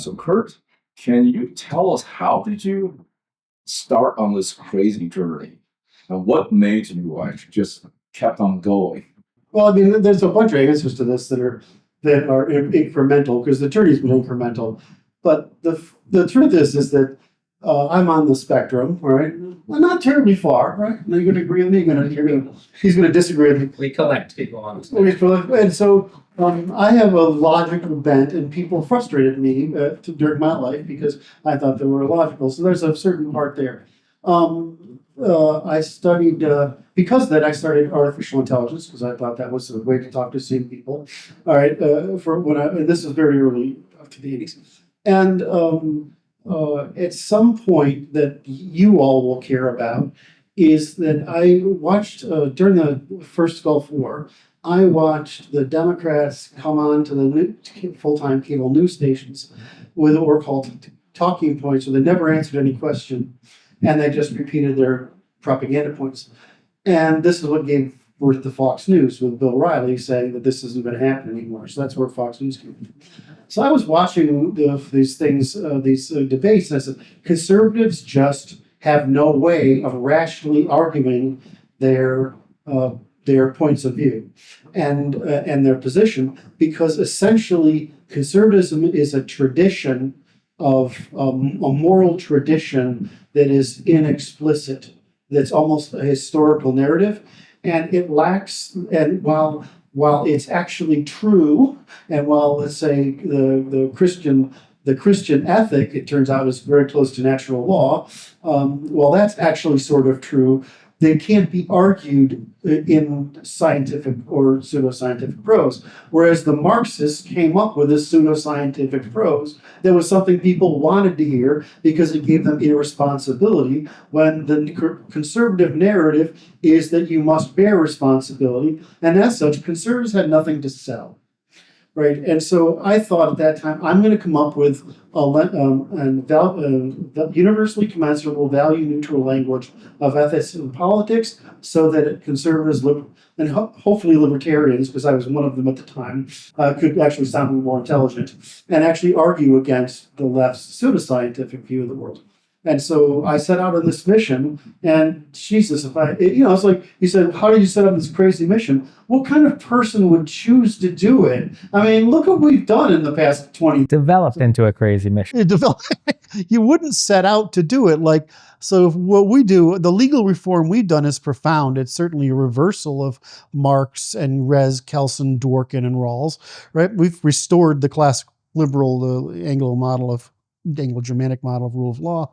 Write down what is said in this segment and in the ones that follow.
So Curt, can you tell us, how did you start on this crazy journey? And what made you just kept on going? Well, I mean, there's a bunch of answers to this that are incremental, because the journey's been incremental. But the truth is that I'm on the spectrum, right? Well, not terribly far, right? Are you going to agree with me? He's going to disagree with me. We collect people on the spectrum. And so I have a logical bent, and people frustrated me during my life because I thought they were illogical. So there's a certain part there. I studied, because of that, I started artificial intelligence, because I thought that was a way to talk to sane people. All right, and this is very early, up to the 80s. And at some point that you all will care about is that I watched, during the first Gulf War, I watched the Democrats come on to the full-time cable news stations with what were called talking points, where they never answered any question, and they just repeated their propaganda points. And this is what gave birth to Fox News, with Bill Riley saying that this isn't going to happen anymore. So that's where Fox News came from. So I was watching these things, these debates, and I said, conservatives just have no way of rationally arguing their points of view and their position, because essentially conservatism is a tradition of a moral tradition that is inexplicit, that's almost a historical narrative, and it lacks. And while it's actually true, and while, let's say, the Christian ethic, it turns out, is very close to natural law, well, that's actually sort of true. They can't be argued in scientific or pseudoscientific prose. Whereas the Marxists came up with this pseudoscientific prose that was something people wanted to hear because it gave them irresponsibility, when the conservative narrative is that you must bear responsibility. And as such, conservatives had nothing to sell. Right, and so I thought at that time, I'm going to come up with a universally commensurable, value-neutral language of ethics and politics, so that conservatives and hopefully libertarians, because I was one of them at the time, could actually sound more intelligent and actually argue against the left's pseudoscientific view of the world. And so I set out on this mission, and Jesus, it's like, he said, how do you set up this crazy mission? What kind of person would choose to do it? I mean, look what we've done in the past 20. Developed into a crazy mission. You wouldn't set out to do it. So what we do, the legal reform we've done is profound. It's certainly a reversal of Marx and Rez, Kelsen, Dworkin, and Rawls, right? We've restored the classic liberal, the Anglo-Germanic model of rule of law.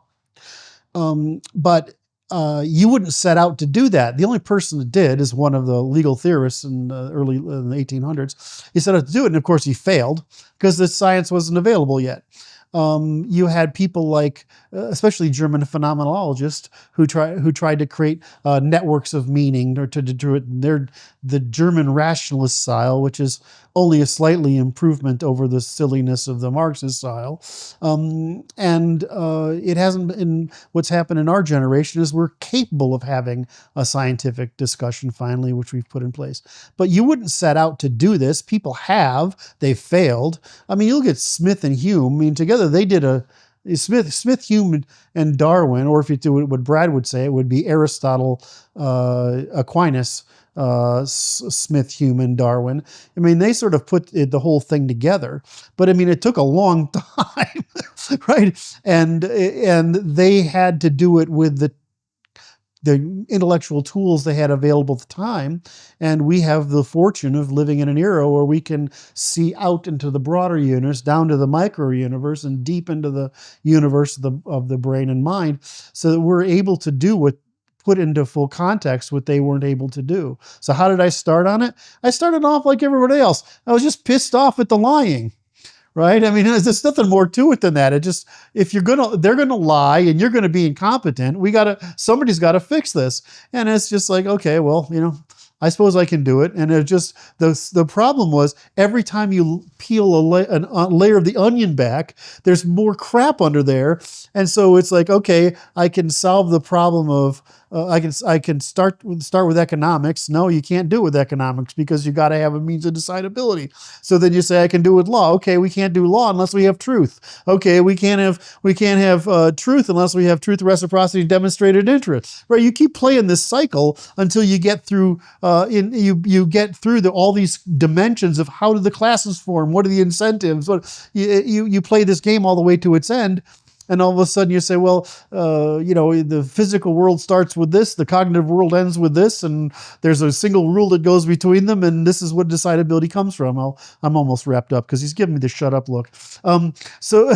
But you wouldn't set out to do that. The only person that did is one of the legal theorists in the 1800s. He set out to do it, and of course he failed because the science wasn't available yet. You had people like, especially German phenomenologists, who tried to create networks of meaning, or to do it. They're the German rationalist style, which is only a slightly improvement over the silliness of the Marxist style. It hasn't been. What's happened in our generation is we're capable of having a scientific discussion finally, which we've put in place. But you wouldn't set out to do this. People have. They failed. I mean, you look at Smith and Hume. I mean, together they did Smith, Hume, and Darwin, or if you do what Brad would say, it would be Aristotle, Aquinas, Smith, Hume, and Darwin. I mean, they sort of put the whole thing together, but I mean, it took a long time, right? And they had to do it with the intellectual tools they had available at the time. And we have the fortune of living in an era where we can see out into the broader universe, down to the micro universe, and deep into the universe of the brain and mind, so that we're able to put into full context what they weren't able to do. So how did I start on it? I started off like everybody else. I was just pissed off at the lying. Right? I mean, there's nothing more to it than that. It just, they're gonna lie and you're gonna be incompetent. Somebody's gotta fix this. And it's just like, okay, well, I suppose I can do it. And it just, the problem was every time you peel a layer of the onion back, there's more crap under there. And so it's like, okay, I can solve the problem of, I can start with economics. No, you can't do it with economics because you got to have a means of decidability. So then you say I can do it with law. Okay, we can't do law unless we have truth. Okay, we can't have truth unless we have truth, reciprocity, demonstrated interest. Right? You keep playing this cycle until you get through you get through all these dimensions of how do the classes form, what are the incentives. You play this game all the way to its end. And all of a sudden you say, well, the physical world starts with this, the cognitive world ends with this, and there's a single rule that goes between them, and this is what decidability comes from. I'm almost wrapped up because he's giving me the shut up look. So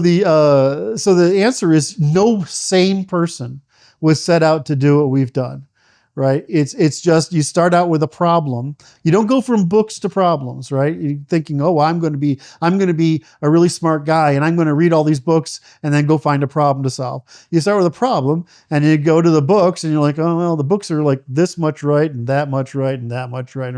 the answer is no sane person was set out to do what we've done. Right? It's just you start out with a problem. You don't go from books to problems, right? You're thinking, oh, I'm going to be a really smart guy and I'm going to read all these books and then go find a problem to solve. You start with a problem and you go to the books and you're like, oh, well, the books are like this much right and that much right and that much right.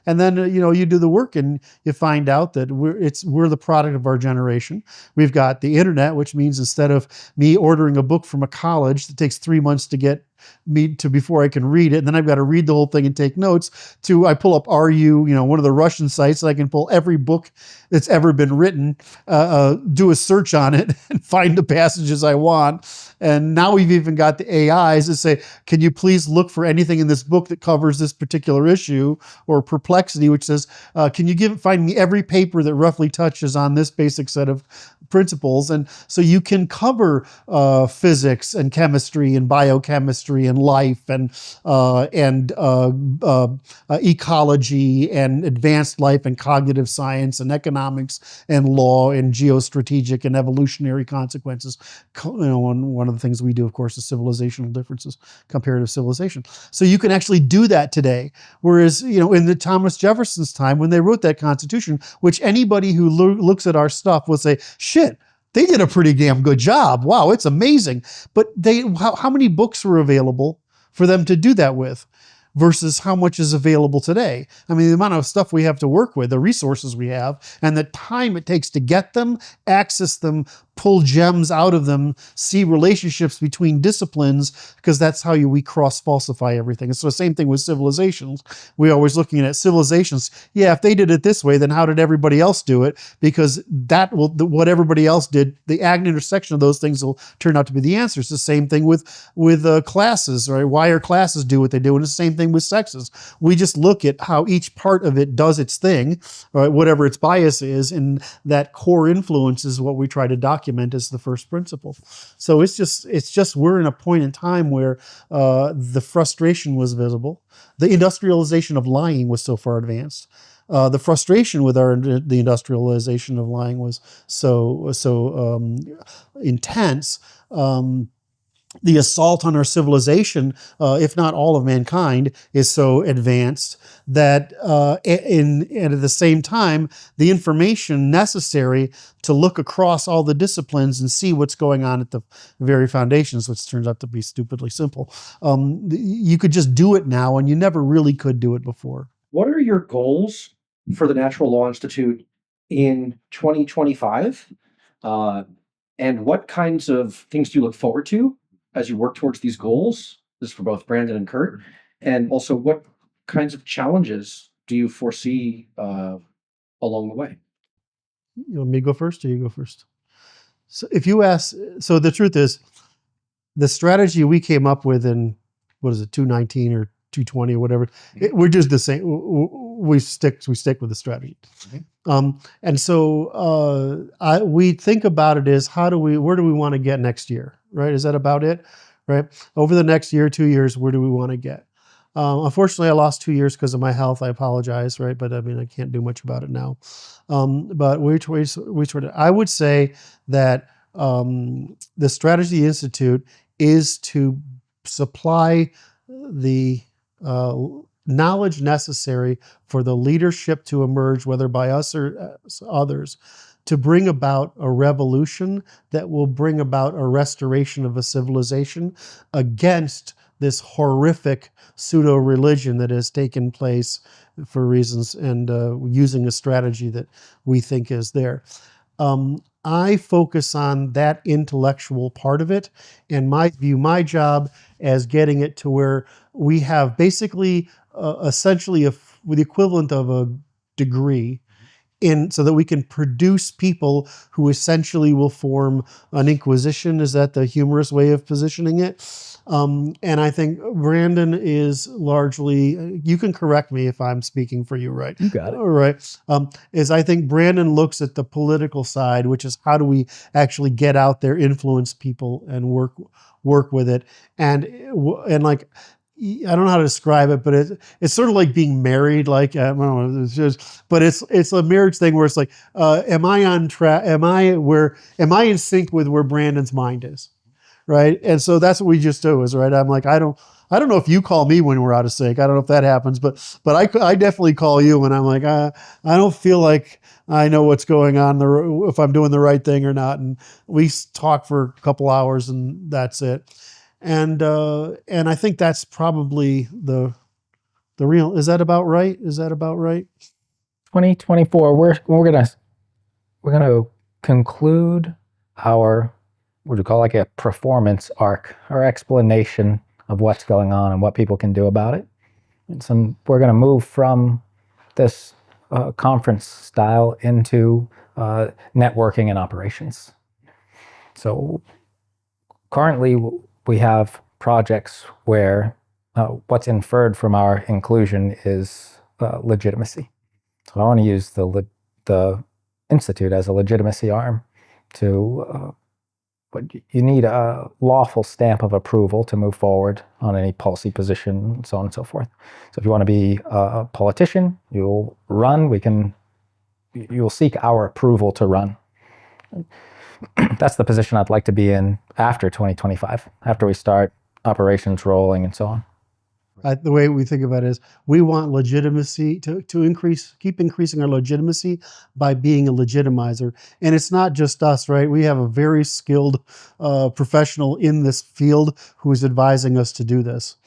And then you do the work and you find out that we're the product of our generation. We've got the internet, which means instead of me ordering a book from a college that takes 3 months to get me to before I can read it, and then I've got to read the whole thing and take notes, to I pull up RU, one of the Russian sites, and I can pull every book that's ever been written, do a search on it and find the passages I want. And now we've even got the AIs that say, can you please look for anything in this book that covers this particular issue, or Perplexity, which says, can you find me every paper that roughly touches on this basic set of principles. And so you can cover physics and chemistry and biochemistry and life and ecology and advanced life and cognitive science and economics and law and geostrategic and evolutionary consequences. One of the things we do, of course, is civilizational differences, comparative civilization. So you can actually do that today. Whereas, in the Thomas Jefferson's time, when they wrote that Constitution, which anybody who looks at our stuff will say, shit, they did a pretty damn good job. Wow, it's amazing. But how many books were available for them to do that with versus how much is available today? I mean, the amount of stuff we have to work with, the resources we have, and the time it takes to get them, access them, pull gems out of them, see relationships between disciplines, because that's how we cross-falsify everything. And so the same thing with civilizations. We're always looking at civilizations. Yeah, if they did it this way, then how did everybody else do it? Because what everybody else did, the intersection of those things will turn out to be the answers. The same thing with classes, right? Why are classes do what they do? And it's the same thing with sexes. We just look at how each part of it does its thing, right? Whatever its bias is, and that core influence is what we try to document as the first principle. So it's just we're in a point in time where the frustration was visible. The industrialization of lying was so far advanced. The frustration with the industrialization of lying was so intense. The assault on our civilization, if not all of mankind, is so advanced that and at the same time, the information necessary to look across all the disciplines and see what's going on at the very foundations, which turns out to be stupidly simple. You could just do it now, and you never really could do it before. What are your goals for the Natural Law Institute in 2025? And what kinds of things do you look forward to as you work towards these goals? This is for both Brandon and Curt. And also, what kinds of challenges do you foresee along the way? You want me to go first, or you go first? So if you ask, so the truth is, the strategy we came up with in, 2019 or 2020 or whatever, we're just the same. We stick with the strategy. Mm-hmm. And so we think about it as where do we want to get next year, right? Is that about it, right? Over the next year, 2 years, where do we want to get? Unfortunately, I lost 2 years because of my health. I apologize, right? But I mean, I can't do much about it now. But I would say that the Strategy Institute is to supply the knowledge necessary for the leadership to emerge, whether by us or others, to bring about a revolution that will bring about a restoration of a civilization against this horrific pseudo religion that has taken place for reasons and using a strategy that we think is there. I focus on that intellectual part of it, and view my job as getting it to where we have basically essentially with the equivalent of a degree so that we can produce people who essentially will form an inquisition. Is that the humorous way of positioning it? And I think Brandon is largely, you can correct me if I'm speaking for you, right? You got it. All right. I think Brandon looks at the political side, which is how do we actually get out there, influence people, and work with it. And like, I don't know how to describe it, but it's sort of like being married. Like, I don't know, but it's a marriage thing where it's like, am I on track? Am I in sync with where Brandon's mind is? Right. And so that's what we just do is, right. I'm like, I don't know if you call me when we're out of sync. I don't know if that happens, but I definitely call you when I'm like, I don't feel like I know what's going on, if I'm doing the right thing or not. And we talk for a couple hours and that's it. And I think that's probably the real. Is that about right? 2024. We're gonna conclude our, what do you call, like a performance arc or explanation of what's going on and what people can do about it. And so we're gonna move from this conference style into networking and operations. So currently we have projects where what's inferred from our inclusion is legitimacy. So I want to use the Institute as a legitimacy arm to, but you need a lawful stamp of approval to move forward on any policy position, and so on and so forth. So if you want to be a politician, you'll run, you'll seek our approval to run. That's the position I'd like to be in after 2025, after we start operations rolling and so on. The way we think about it is we want legitimacy to keep increasing our legitimacy by being a legitimizer. And it's not just us, right? We have a very skilled professional in this field who is advising us to do this.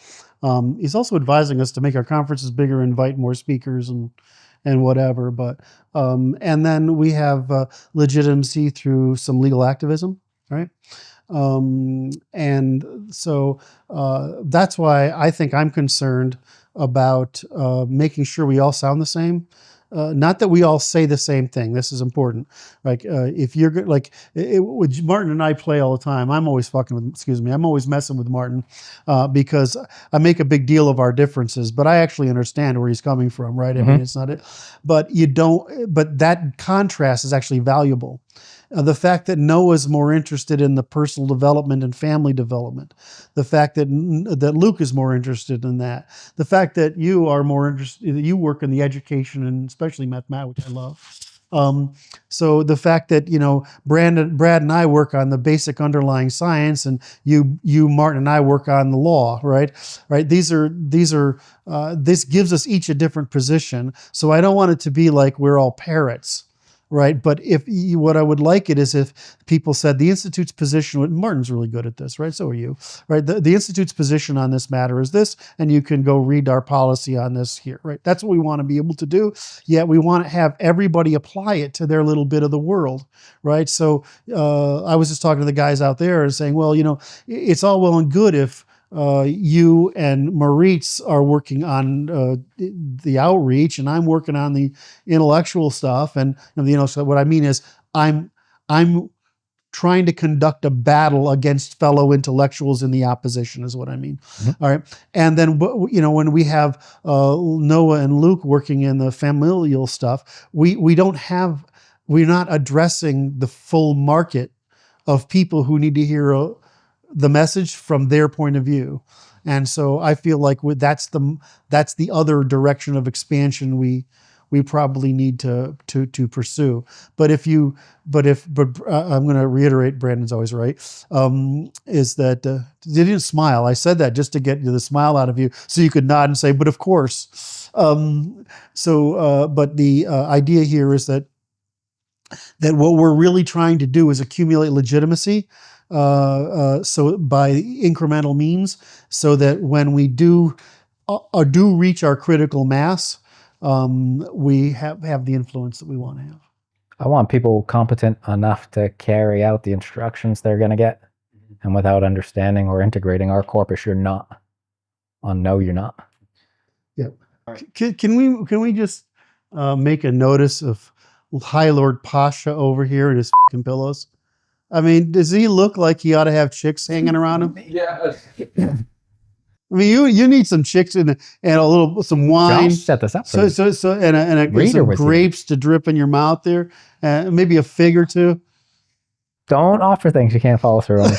He's also advising us to make our conferences bigger, invite more speakers and whatever. But and then we have legitimacy through some legal activism, right? And so that's why I think I'm concerned about making sure we all sound the same. Not that we all say the same thing. This is important. Like if you're good, like Martin and I play all the time. I'm always I'm always messing with Martin because I make a big deal of our differences, but I actually understand where he's coming from, right? I mean, it's not it, but but that contrast is actually valuable. The fact that Noah's more interested in the personal development and family development, the fact that Luke is more interested in that, the fact that you are more interested, that you work in the education and especially mathematics, which I love. So the fact that Brad and I work on the basic underlying science, and you Martin and I work on the law, right? This gives us each a different position. So I don't want it to be like we're all parrots. Right, but what I would like it is if people said the Institute's position, Martin's really good at this, right? So are you, right? The Institute's position on this matter is this, and you can go read our policy on this here, right? That's what we want to be able to do. Yet we want to have everybody apply it to their little bit of the world, right? So I was just talking to the guys out there and saying, well, it's all well and good if you and Moritz are working on the outreach, and I'm working on the intellectual stuff. And so what I mean is, I'm trying to conduct a battle against fellow intellectuals in the opposition, is what I mean. All right, and then when we have Noah and Luke working in the familial stuff, we're not addressing the full market of people who need to hear the message from their point of view. And so I feel like that's the other direction of expansion we probably need to pursue. But I'm going to reiterate, Brandon's always right, is that you didn't smile. I said that just to get the smile out of you so you could nod and say, but of course. But the idea here is that what we're really trying to do is accumulate legitimacy so by incremental means, so that when we do reach our critical mass, we have the influence that we want to have. I want people competent enough to carry out the instructions they're going to get. And without understanding or integrating our corpus, you're not. No, you're not. Yeah. Can we just make a notice of High Lord Pasha over here and his fucking pillows? I mean, does he look like he ought to have chicks hanging around him? Yeah. I mean, you need some chicks and some wine. Josh set this up. So and some grapes to drip in your mouth there, maybe a fig or two. Don't offer things you can't follow through on.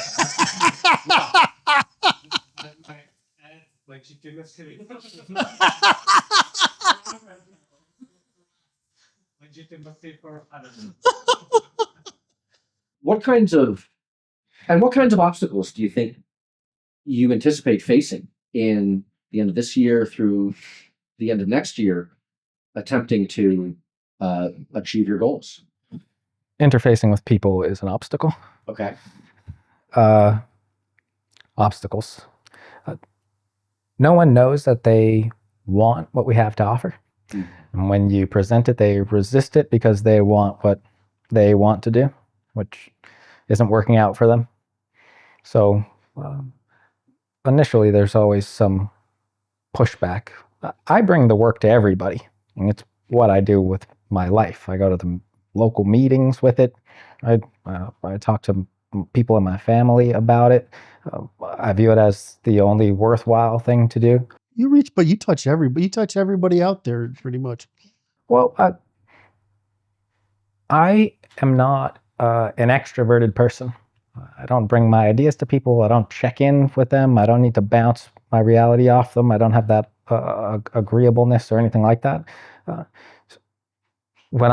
What kinds of obstacles do you think you anticipate facing in the end of this year through the end of next year, attempting to achieve your goals? Interfacing with people is an obstacle. Okay. Obstacles. No one knows that they want what we have to offer. Mm. And when you present it, they resist it because they want what they want to do, which isn't working out for them. So initially, there's always some pushback. I bring the work to everybody, and it's what I do with my life. I go to the local meetings with it. I talk to people in my family about it. I view it as the only worthwhile thing to do. But you touch everybody. You touch everybody out there, pretty much. Well, I am not an extroverted person. I don't bring my ideas to people. I don't check in with them. I don't need to bounce my reality off them. I don't have that agreeableness or anything like that. When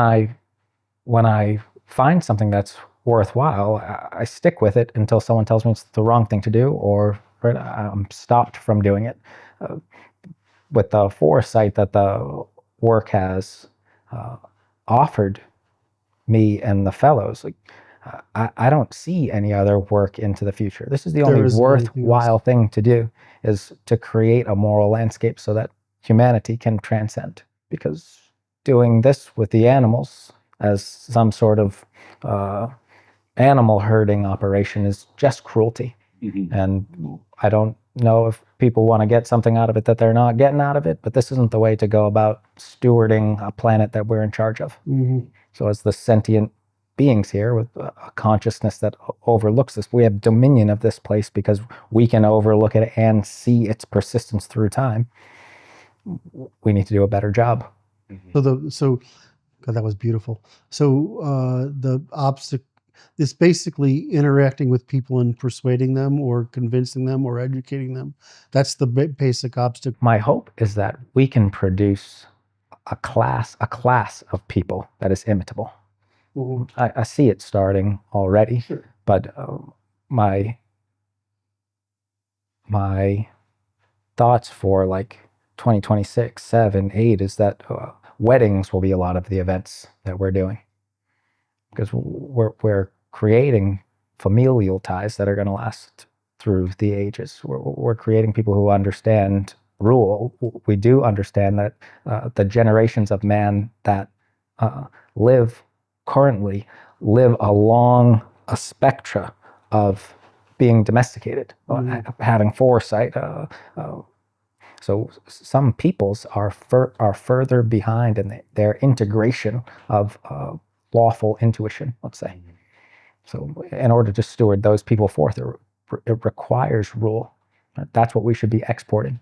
I find something that's worthwhile, I stick with it until someone tells me it's the wrong thing to do, or I'm stopped from doing it. With the foresight that the work has offered me and the fellows, I don't see any other work into the future. This is the only worthwhile thing to do, is to create a moral landscape so that humanity can transcend. Because doing this with the animals as some sort of animal herding operation is just cruelty. Mm-hmm. And I don't know if people want to get something out of it that they're not getting out of it, but this isn't the way to go about stewarding a planet that we're in charge of. Mm-hmm. So as the sentient beings here with a consciousness that overlooks this, we have dominion of this place because we can overlook it and see its persistence through time. We need to do a better job. Mm-hmm. God, that was beautiful. So the obstacle is basically interacting with people and persuading them or convincing them or educating them. That's the basic obstacle. My hope is that we can produce a class of people that is imitable. Mm-hmm. I see it starting already, sure. But my thoughts for like 2026, 7, 8 is that weddings will be a lot of the events that we're doing, because we're creating familial ties that are going to last through the ages. We're creating people who understand rule. We do understand that the generations of man that currently live along a spectra of being domesticated, having foresight. So some peoples are further behind in their integration of lawful intuition, let's say. So in order to steward those people forth, it requires rule. That's what we should be exporting,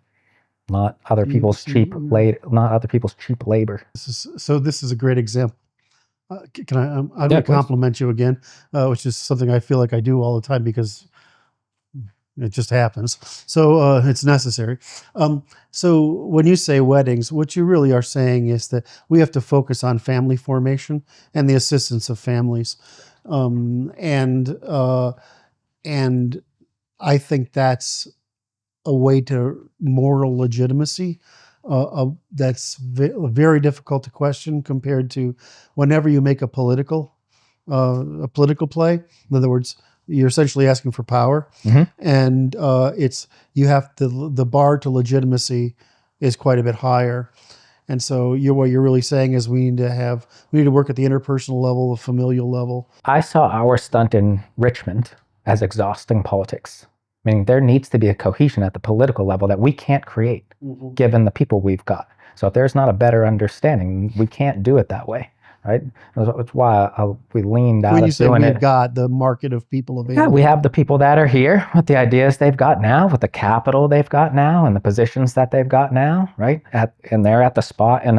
not other people's cheap labor. This is a great example. Can I'm going to compliment you again, which is something I feel like I do all the time because it just happens. So it's necessary. So when you say weddings, what you really are saying is that we have to focus on family formation and the assistance of families. And I think that's a way to moral legitimacy. That's very difficult to question compared to whenever you make a political play. In other words, you're essentially asking for power, and the bar to legitimacy is quite a bit higher. And so what you're really saying is we need to work at the interpersonal level, the familial level. I saw our stunt in Richmond as exhausting politics. Meaning there needs to be a cohesion at the political level that we can't create, given the people we've got. So if there's not a better understanding, we can't do it that way, right? That's why we leaned out When you of say doing we've it. got the market of people available. Yeah, we have the people that are here with the ideas they've got now, with the capital they've got now, and the positions that they've got now, right? And they're at the spot in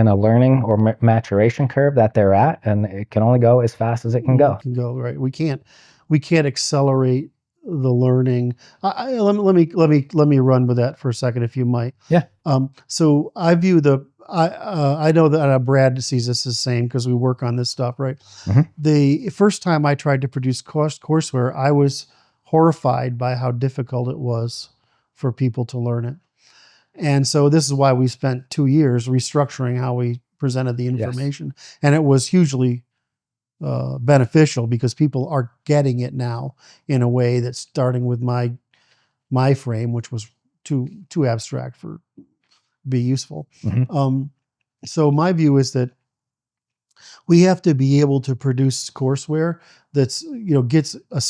a learning or maturation curve that they're at, and it can only go as fast as it can go. Right. We can't accelerate the learning. Let me run with that for a second, if you might. Yeah. So I view I know that Brad sees this the same because we work on this stuff, right? The first time I tried to produce courseware, I was horrified by how difficult it was for people to learn it. And so this is why we spent 2 years restructuring how we presented the information. Yes. And it was hugely beneficial because people are getting it now in a way that's starting with my frame, which was too abstract for be useful. So my view is that we have to be able to produce courseware that's gets a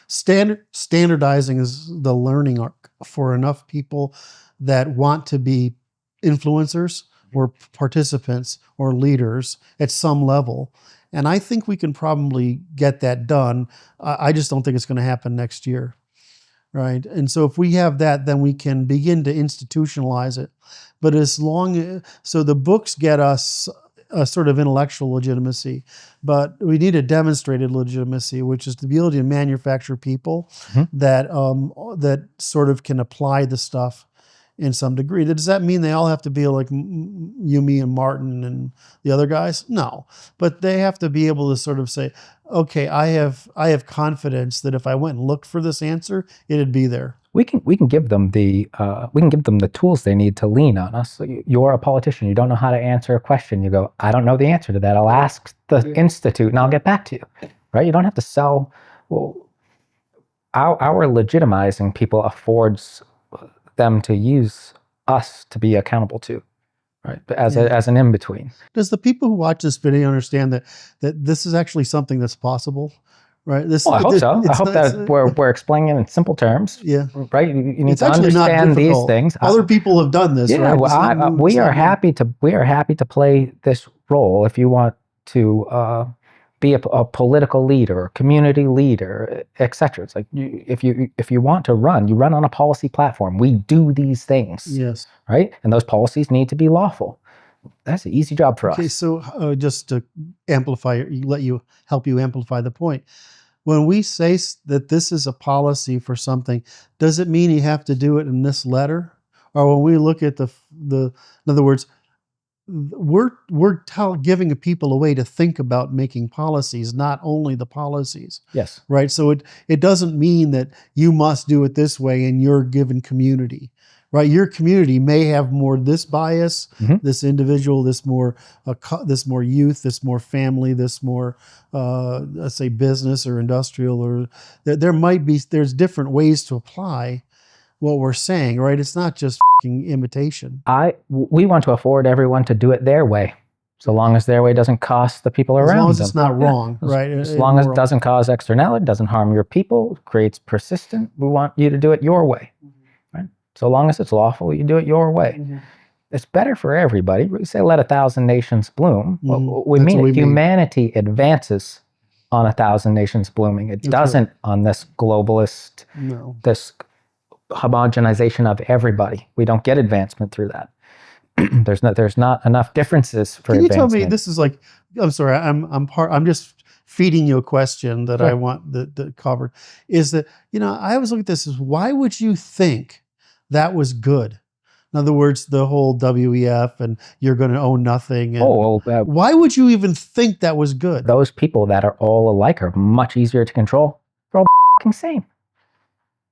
standardizing is the learning arc for enough people that want to be influencers or participants or leaders at some level. And I think we can probably get that done. I just don't think it's going to happen next year, right? And so if we have that, then we can begin to institutionalize it. But so the books get us a sort of intellectual legitimacy, but we need a demonstrated legitimacy, which is the ability to manufacture people that sort of can apply the stuff in some degree. Does that mean they all have to be like you, me, and Martin and the other guys? No, but they have to be able to sort of say, okay, I have confidence that if I went and looked for this answer, it'd be there. We can give them the tools they need to lean on us. So you're a politician. You don't know how to answer a question. You go, I don't know the answer to that. I'll ask the institute and I'll get back to you. Right? You don't have to sell. Well, our legitimizing people affords them to use us to be accountable to, right? As an in-between. Does the people who watch this video understand that this is actually something that's possible? Right. I hope so. I hope that we're explaining it in simple terms. Yeah. Right. You need to understand these things. Other people have done this. Yeah. Right? Well, we are happy to play this role if you want to be a political leader, community leader, etc. It's like if you want to run, you run on a policy platform. We do these things. Yes. Right. And those policies need to be lawful. That's an easy job for us. Okay. So just to help you amplify the point. When we say that this is a policy for something, does it mean you have to do it in this letter? Or when we look at in other words, we're giving people a way to think about making policies, not only the policies. Yes. Right. So it doesn't mean that you must do it this way in your given community. Right, your community may have more this bias, this individual, this more youth, this more family, this more let's say business or industrial, or there's different ways to apply what we're saying. Right, it's not just imitation. We want to afford everyone to do it their way, so long as their way doesn't cost the people around them. As long as it's not wrong, right? As long as it doesn't cause externality, doesn't harm your people, creates persistent. We want you to do it your way. So long as it's lawful, you do it your way. It's better for everybody. We say let 1,000 nations bloom. We mean humanity advances on 1,000 nations blooming. It doesn't on this globalist, this homogenization of everybody. We don't get advancement through that. There's not enough differences for advancement. Can you tell me, this is like, I'm sorry, I'm just feeding you a question that I want the covered. Is that, I always look at this as, why would you think that was good? In other words, the whole WEF and you're going to own nothing. And why would you even think that was good? Those people that are all alike are much easier to control. They're all same.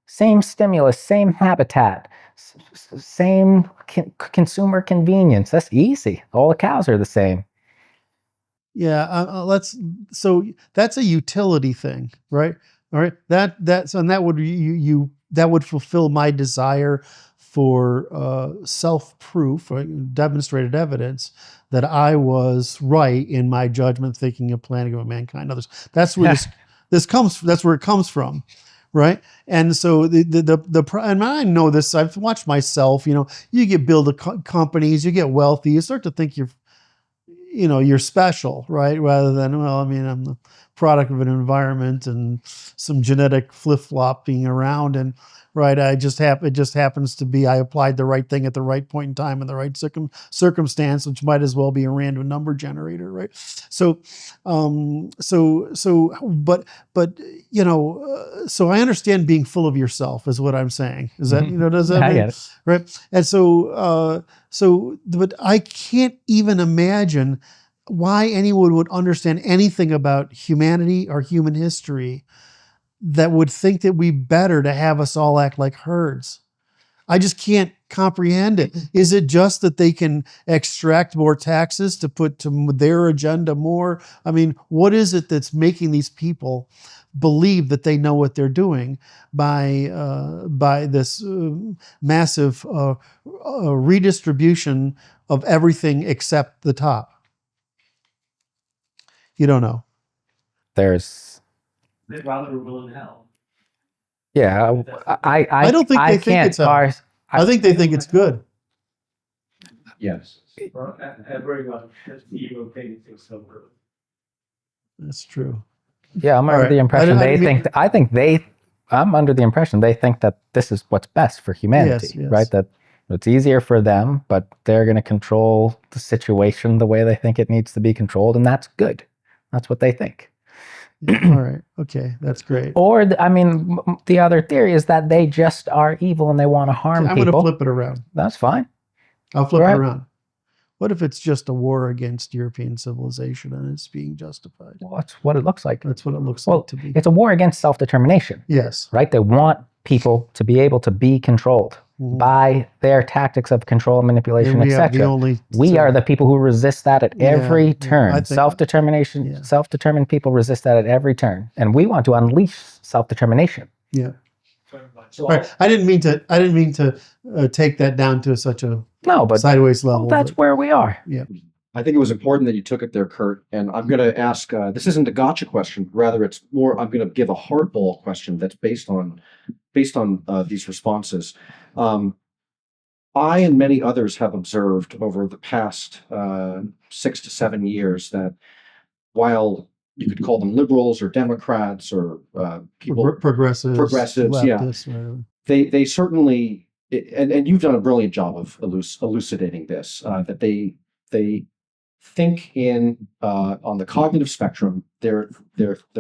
Same stimulus, same habitat, same consumer convenience. That's easy. All the cows are the same. Yeah, so that's a utility thing, right? All right. That would that would fulfill my desire for self-proof or demonstrated evidence that I was right in my judgment, thinking of planning of mankind. Others. That's where this comes. That's where it comes from, right? And so and I know this. I've watched myself. You get companies, you get wealthy, you start to think you're special, right? Rather than, well, I mean, I'm the product of an environment and some genetic flip-flopping around, and right, it just happens to be I applied the right thing at the right point in time in the right circumstance, which might as well be a random number generator, right? So, so I understand being full of yourself is what I'm saying. Is that does that I make get it. right? And but I can't even imagine why anyone would understand anything about humanity or human history that would think that we better to have us all act like herds. I just can't comprehend it. Is it just that they can extract more taxes to put to their agenda more? I mean, what is it that's making these people believe that they know what they're doing by this massive redistribution of everything except the top? You don't know. There's They'd rather will in hell. yeah. I don't think they think can't it's hell. parse. I think they think it's good. Yes. Everyone has evil things so good. That's true. Yeah, I'm All under right. the impression I didn't mean- I'm under the impression they think that this is what's best for humanity, Yes. right? That it's easier for them, but they're going to control the situation the way they think it needs to be controlled, and that's good. That's what they think. All right. Okay. That's great. Or, the other theory is that they just are evil and they want to harm I'm going to people. flip it around. That's fine. I'll flip Right. it around. What if it's just a war against European civilization and it's being justified? Well, that's what it looks like. That's what it looks Well, like to be. it's a war against self-determination, Yes. right? They want people to be able to be controlled Mhm. by their tactics of control, manipulation, And we have the etc. only. We are the people who resist that at Yeah, every yeah, turn. I think- Self-determination, yeah. self-determined people resist that at every turn. And we want to unleash self-determination. Yeah. So All right. I didn't mean to take that down to such a No, but sideways level. that's but- where we are. I think it was important that you took it there, Curt. And I'm going to ask, this isn't a gotcha question, rather it's more, I'm going to give a hardball question that's based on these responses. I and many others have observed over the past 6 to 7 years that while you could call them liberals or Democrats or people, progressives, yeah. leftists, whatever. they certainly, and you've done a brilliant job of elucidating this, that they think on the cognitive spectrum, their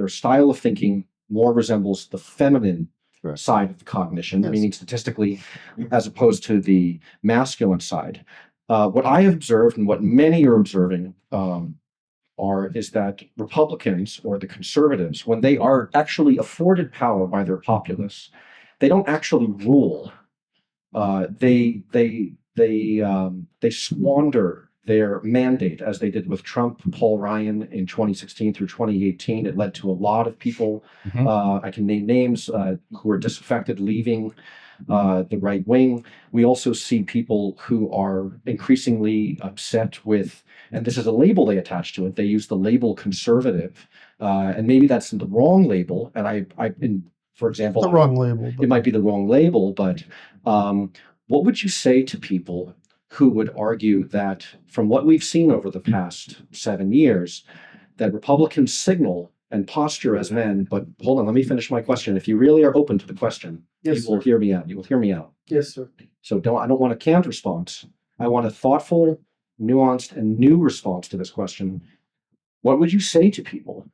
style of thinking more resembles the feminine Right. side of the cognition, Yes. meaning statistically, as opposed to the masculine side. What I have observed and what many are observing is that Republicans or the conservatives, when they are actually afforded power by their populace, they don't actually rule. They squander their mandate, as they did with Trump, Paul Ryan in 2016 through 2018. It led to a lot of people, I can name names, who are disaffected, leaving the right wing. We also see people who are increasingly upset with, and this is a label they attach to it, they use the label conservative, and maybe that's the wrong label. And for example, The wrong label. it might be the wrong label, but what would you say to people who would argue that from what we've seen over the past 7 years, that Republicans signal and posture as men, but hold on, let me finish my question. If you really are open to the question, Yes, you will hear me out. You will hear me out. Yes, sir. So I don't want a canned response. I want a thoughtful, nuanced, and new response to this question. What would you say to people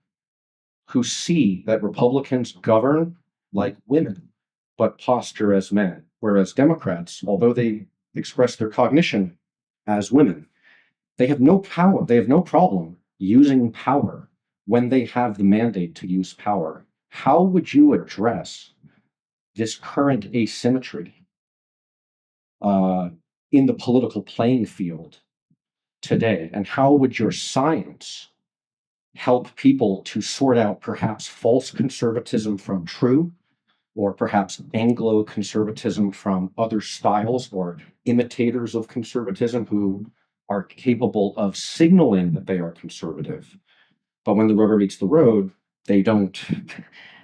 who see that Republicans govern like women, but posture as men, whereas Democrats, although they express their cognition as women, they have no power, they have no problem using power when they have the mandate to use power? How would you address this current asymmetry in the political playing field today? And how would your science help people to sort out perhaps false conservatism from true, or perhaps Anglo conservatism from other styles or imitators of conservatism who are capable of signaling that they are conservative. But when the rubber meets the road, they don't,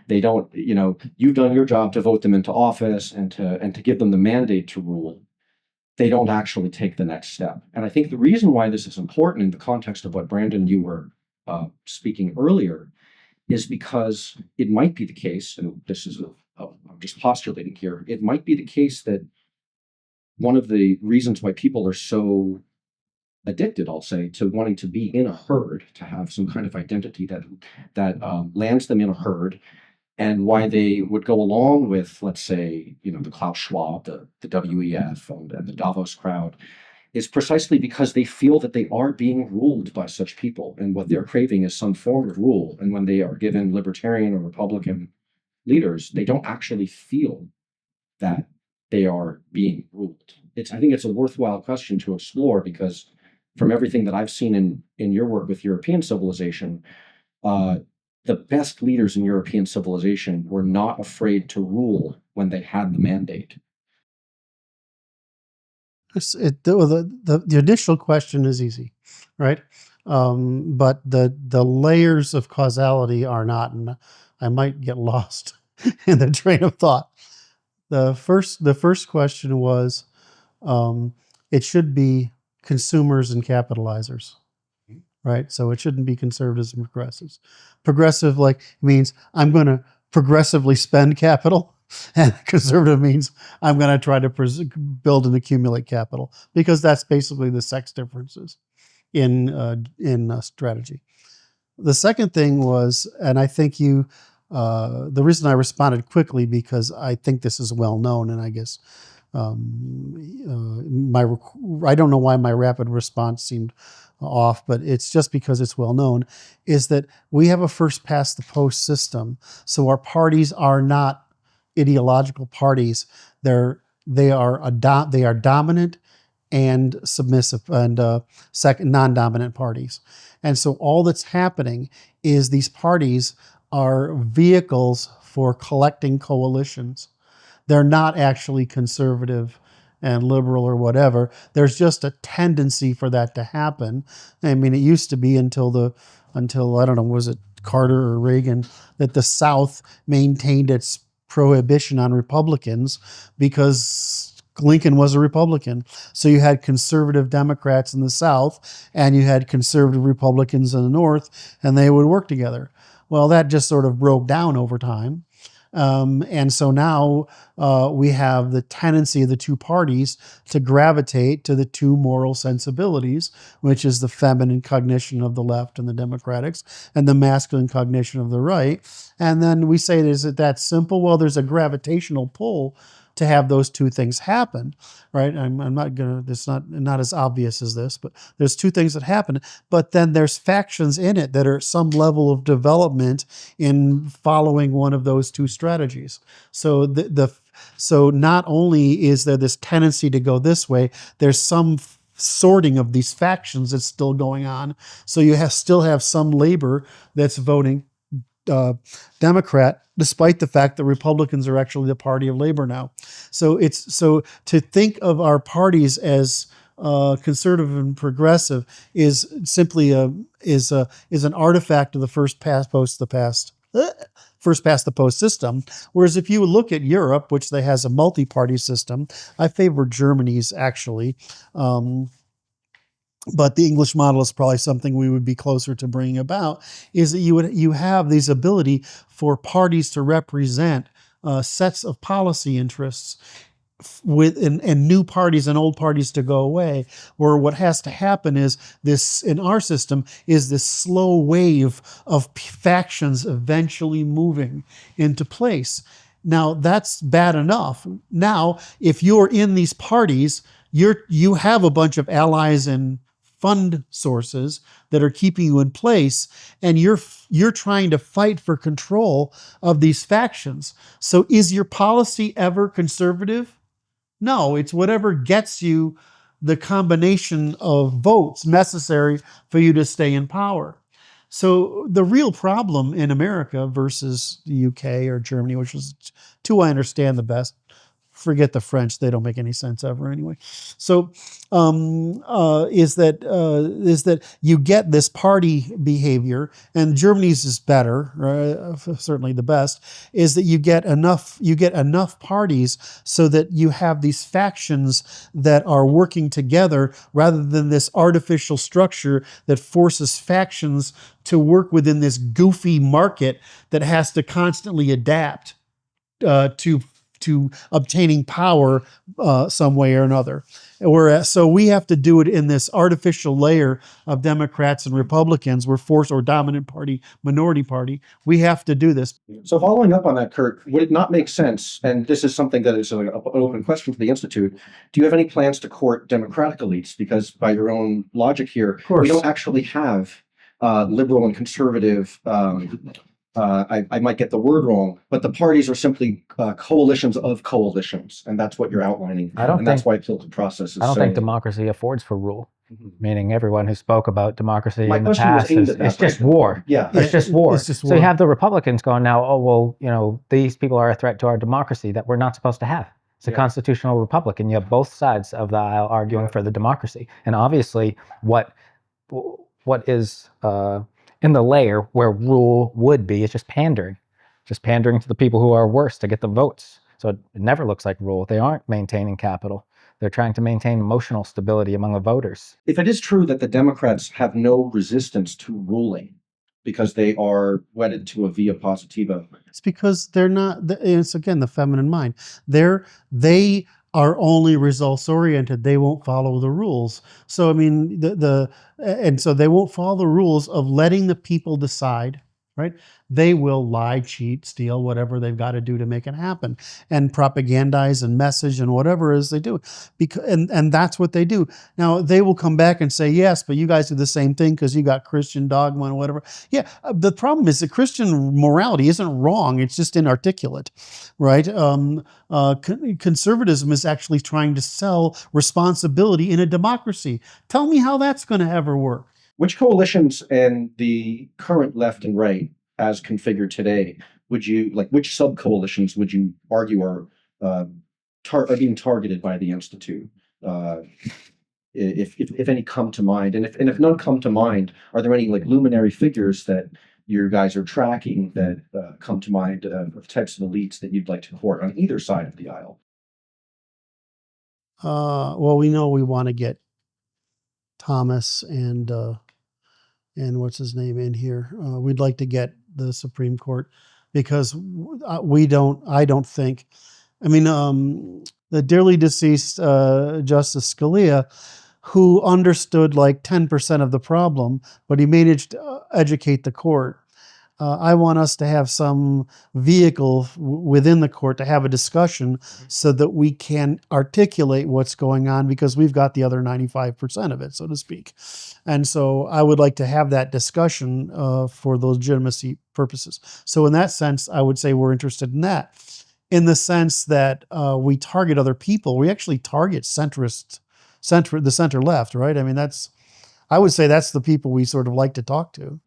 you've done your job to vote them into office and to give them the mandate to rule. They don't actually take the next step. And I think the reason why this is important in the context of what Brandon, you were speaking earlier, is because it might be the case, and this is I'm just postulating here, it might be the case that one of the reasons why people are so addicted, I'll say, to wanting to be in a herd, to have some kind of identity that lands them in a herd, and why they would go along with, let's say, the Klaus Schwab, the WEF, and the Davos crowd, is precisely because they feel that they are being ruled by such people, and what they're craving is some form of rule. And when they are given libertarian or Republican leaders, they don't actually feel that they are being ruled. I think it's a worthwhile question to explore, because from everything that I've seen in your work with European civilization, the best leaders in European civilization were not afraid to rule when they had the mandate. The initial question is easy, right? But the layers of causality are not, and I might get lost in the train of thought. The first question was, it should be consumers and capitalizers, right? So it shouldn't be conservatives and progressives. Progressive means I'm going to progressively spend capital. And conservative means I'm going to try to build and accumulate capital, because that's basically the sex differences in strategy. The second thing was, and I think the reason I responded quickly, because I think this is well known, and I guess I don't know why my rapid response seemed off, but it's just because it's well known, is that we have a first past the post system. So our parties are not ideological parties. They are dominant and submissive, and second non-dominant parties. And so all that's happening is these parties are vehicles for collecting coalitions. They're not actually conservative and liberal or whatever. There's just a tendency for that to happen. I mean, it used to be until I don't know, was it Carter or Reagan, that the South maintained its prohibition on Republicans because Lincoln was a Republican. So you had conservative Democrats in the South and you had conservative Republicans in the North, and they would work together. Well, that just sort of broke down over time. And so now we have the tendency of the two parties to gravitate to the two moral sensibilities, which is the feminine cognition of the left and the Democrats, and the masculine cognition of the right. And then we say, is it that simple? Well, there's a gravitational pull to have those two things happen, right? I'm not gonna, it's not as obvious as this, but there's two things that happen. But then there's factions in it that are some level of development in following one of those two strategies. So so not only is there this tendency to go this way, there's some sorting of these factions that's still going on. So you still have some labor that's voting Democrat, despite the fact that Republicans are actually the party of labor now. So to think of our parties as conservative and progressive is simply is an artifact of the first past the post system. Whereas if you look at Europe, which they has a multi-party system, I favor Germany's actually. But the English model is probably something we would be closer to bringing about, is that you have this ability for parties to represent sets of policy interests and new parties and old parties to go away, where what has to happen is this, in our system, is this slow wave of factions eventually moving into place. Now, that's bad enough. Now, if you're in these parties, you have a bunch of allies and fund sources that are keeping you in place, and you're trying to fight for control of these factions. So is your policy ever conservative? No, it's whatever gets you the combination of votes necessary for you to stay in power. So the real problem in America versus the UK or Germany, which is two I understand the best. Forget the French; they don't make any sense ever anyway. So is that you get this party behavior, and Germany's is better, certainly the best. Is that you get enough parties so that you have these factions that are working together rather than this artificial structure that forces factions to work within this goofy market that has to constantly adapt to obtaining power some way or another. Whereas, so we have to do it in this artificial layer of Democrats and Republicans. We're forced, or dominant party, minority party. We have to do this. So following up on that, Curt, would it not make sense, and this is something that is an open question for the Institute, do you have any plans to court Democratic elites? Because by your own logic here, we don't actually have liberal and conservative I might get the word wrong, but the parties are simply coalitions of coalitions, and that's what you're outlining. That's why tilted process is I don't think democracy affords for rule. Meaning everyone who spoke about democracy in the past it's just war. Yeah, it's just war. It's just war. So you have the Republicans going now, oh, well, these people are a threat to our democracy that we're not supposed to have. It's a constitutional republic, and you have both sides of the aisle arguing for the democracy. And obviously what is in the layer where rule would be, it's just pandering to the people who are worse to get the votes. So it never looks like rule. They aren't maintaining capital. They're trying to maintain emotional stability among the voters. If it is true that the Democrats have no resistance to ruling because they are wedded to a via positiva, it's because they're not. It's again the feminine mind. They are only results oriented. They won't follow the rules. So I mean, and so they won't follow the rules of letting the people decide. Right? They will lie, cheat, steal, whatever they've got to do to make it happen, and propagandize and message and whatever it is they do. And that's what they do. Now they will come back and say, yes, but you guys do the same thing because you got Christian dogma and whatever. Yeah, the problem is that Christian morality isn't wrong; it's just inarticulate, right? Conservatism is actually trying to sell responsibility in a democracy. Tell me how that's going to ever work. Which coalitions and the current left and right, as configured today, which sub-coalitions would you argue are being targeted by the Institute? If any come to mind, and if none come to mind, are there any luminary figures that you guys are tracking that come to mind of types of elites that you'd like to court on either side of the aisle? Well, we know we want to get Thomas and what's his name in here. We'd like to get the Supreme Court because I don't think, the dearly deceased Justice Scalia, who understood 10% of the problem, but he managed to educate the court. I want us to have some vehicle within the court to have a discussion so that we can articulate what's going on, because we've got the other 95% of it, so to speak. And so I would like to have that discussion for the legitimacy purposes. So in that sense, I would say we're interested in that. In the sense that we target other people, we actually target the center left, right? I would say that's the people we sort of like to talk to.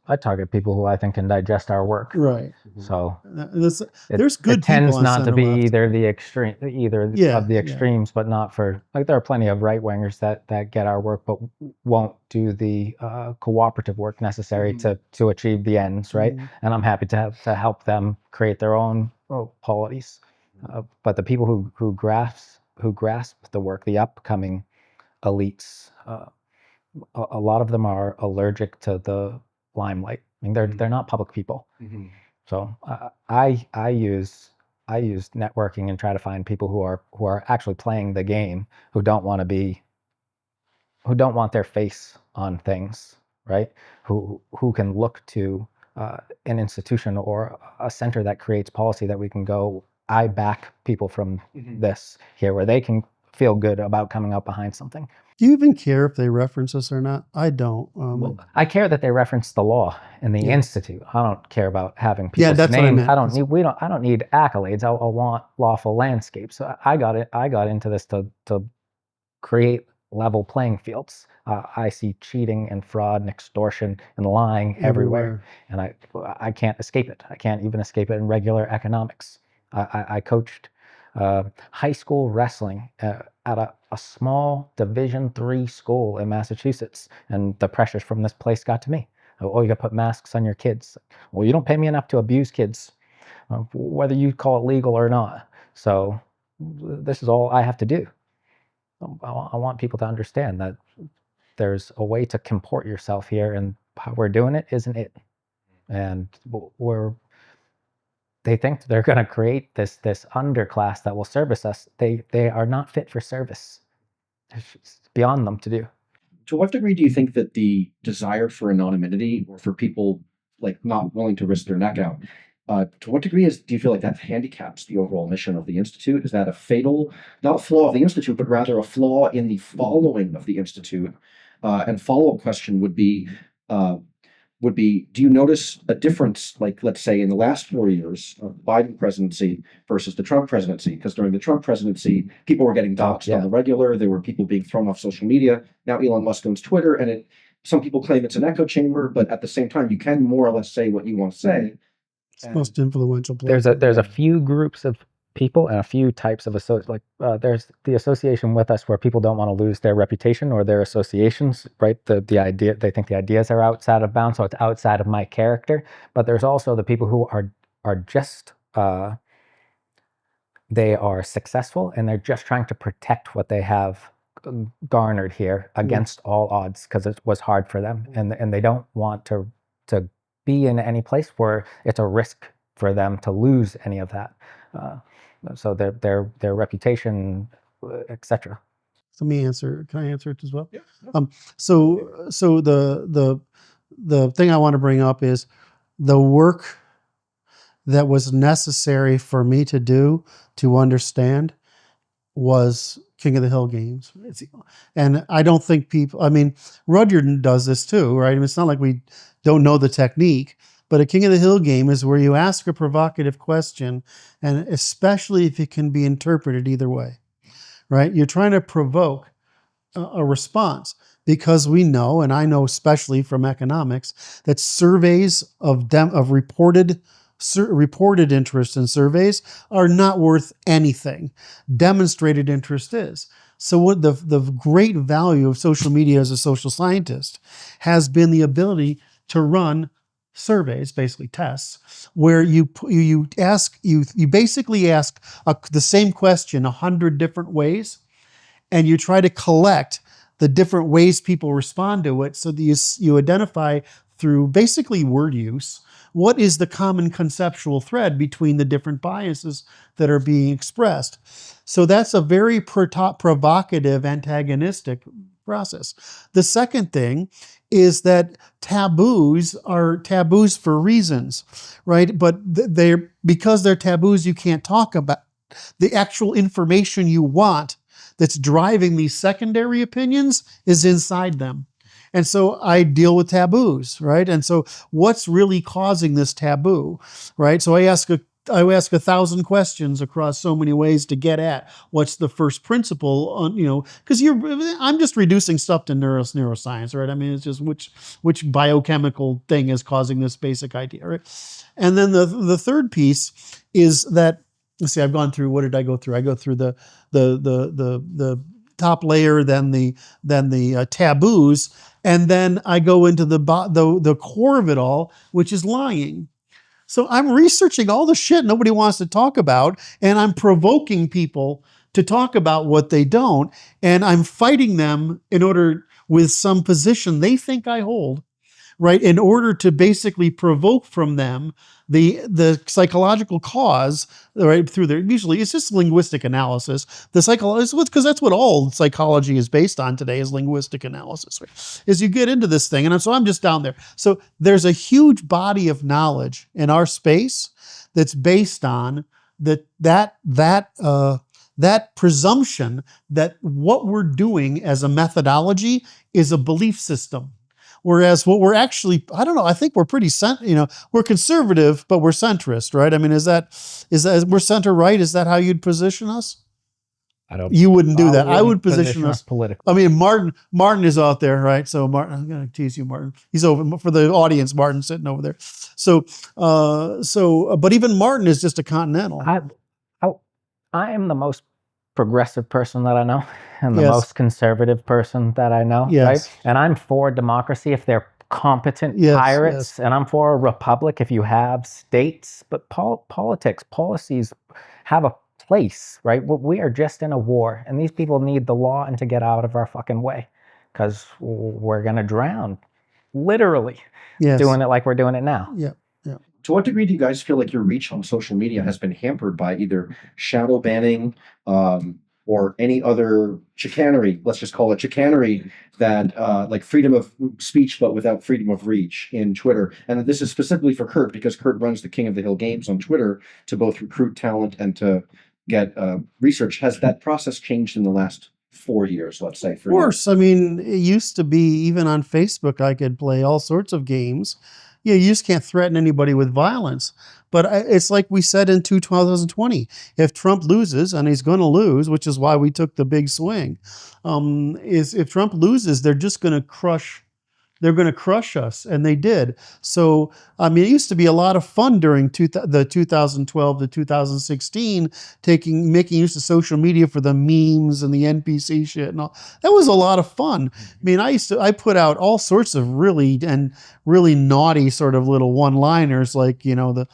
I target people who I think can digest our work. Right. So there's good it tends people on not to be center left. either of the extremes, but not for there are plenty of right wingers that get our work, but won't do the cooperative work necessary to achieve the ends, right? And I'm happy to help them create their own polities. But the people who grasp the work, the upcoming elites, a lot of them are allergic to the limelight. They're not public people. So I use networking and try to find people who are actually playing the game, who don't want their face on things, right? Who can look to an institution or a center that creates policy that we can go, I back people from this here, where they can feel good about coming up behind something. Do you even care if they reference us or not? I don't. I care that they reference the law in the Institute. I don't care about having people's that's names. what I meant. I don't need accolades. I want lawful landscapes. So I got into this to create level playing fields. I see cheating and fraud and extortion and lying everywhere, and I can't escape it. I can't even escape it in regular economics. I coached high school wrestling at a small Division III school in Massachusetts, and the pressures from this place got to me. Oh, you got to put masks on your kids. Well, you don't pay me enough to abuse kids, whether you call it legal or not. So this is all I have to do. I want people to understand that there's a way to comport yourself here, and how we're doing it isn't it. And they think they're going to create this underclass that will service us. They are not fit for service. It's beyond them to do. To what degree do you think that the desire for anonymity, or for people like not willing to risk their neck out, to what degree do you feel like that handicaps the overall mission of the Institute? Is that a fatal, not a flaw of the Institute, but rather a flaw in the following of the Institute? And follow-up question would be, do you notice a difference, like, let's say, in the last 4 years of the Biden presidency versus the Trump presidency? Because during the Trump presidency, people were getting doxxed on the regular. There were people being thrown off social media. Now Elon Musk owns Twitter, and some people claim it's an echo chamber, but at the same time, you can more or less say what you want to say. It's the most influential place. There's a few groups of people and a few types of there's the association with us where people don't want to lose their reputation or their associations, right? The idea, they think the ideas are outside of bounds, so it's outside of my character. But there's also the people who are just they are successful, and they're just trying to protect what they have garnered here against all odds, because it was hard for them, and they don't want to be in any place where it's a risk for them to lose any of that. So their reputation, etc. Let me answer. Can I answer it as well? Yeah. So the thing I want to bring up is the work that was necessary for me to do to understand was King of the Hill games. And I don't think people, I mean, Rudyard does this too, right? I mean, it's not like we don't know the technique, but a King of the Hill game is where you ask a provocative question, and especially if it can be interpreted either way, right? You're trying to provoke a response, because we know, and I know especially from economics, that surveys of reported interest in surveys are not worth anything. Demonstrated interest is. So what the great value of social media as a social scientist has been the ability to run surveys, basically tests, where you basically ask the same question 100 different ways, and you try to collect the different ways people respond to it, so that you identify through basically word use what is the common conceptual thread between the different biases that are being expressed. So that's a very provocative, antagonistic process. The second thing is that taboos are taboos for reasons, right? But because they're taboos, you can't talk about the actual information you want that's driving these secondary opinions is inside them. And so I deal with taboos, right? And so what's really causing this taboo, right? So I ask 1,000 questions across so many ways to get at what's the first principle on, because I'm just reducing stuff to neuroscience, right? I mean, it's just which biochemical thing is causing this basic idea, right? And then the third piece is that, let's see, I've gone through, what did I go through? I go through the top layer, then the taboos, and then I go into the core of it all, which is lying. So I'm researching all the shit nobody wants to talk about, and I'm provoking people to talk about what they don't, and I'm fighting them with some position they think I hold, right, in order to basically provoke from them the psychological cause, right, through usually it's just linguistic analysis. Because that's what all psychology is based on today, is linguistic analysis, right? As you get into this thing, and so I'm just down there. So there's a huge body of knowledge in our space that's based on that presumption that what we're doing as a methodology is a belief system. Whereas what we're actually, I don't know, I think we're pretty, we're conservative, but we're centrist, right? I mean, is that we're center right? Is that how you'd position us? I don't. You wouldn't do that. I wouldn't would position us. politically. I mean, Martin is out there, right? So Martin, I'm going to tease you, Martin. He's over for the audience. Martin's sitting over there. So, but even Martin is just a continental. I am the most progressive person that I know, and the Yes. most conservative person that I know. Yes. Right? And I'm for democracy if they're competent Yes, pirates, yes. and I'm for a republic if you have states. But politics, policies have a place, right? We are just in a war, and these people need the law and to get out of our fucking way, because we're gonna drown, literally, Yes. doing it like we're doing it now. Yeah. To what degree do you guys feel like your reach on social media has been hampered by either shadow banning or any other chicanery, let's just call it chicanery, that like freedom of speech but without freedom of reach in Twitter? And this is specifically for Curt, because Curt runs the King of the Hill Games on Twitter to both recruit talent and to get research. Has that process changed in the last 4 years, let's say? Of course. I mean, it used to be even on Facebook, I could play all sorts of games. Yeah, you just can't threaten anybody with violence. But it's like we said in 2020, if Trump loses, and he's going to lose, which is why we took the big swing, is if Trump loses, they're just going to crush. They're going to crush us, and they did. So, I mean, it used to be a lot of fun during the 2012 to 2016, making use of social media for the memes and the NPC shit and all. That was a lot of fun. I mean, I put out all sorts of really naughty sort of little one-liners, like, you know,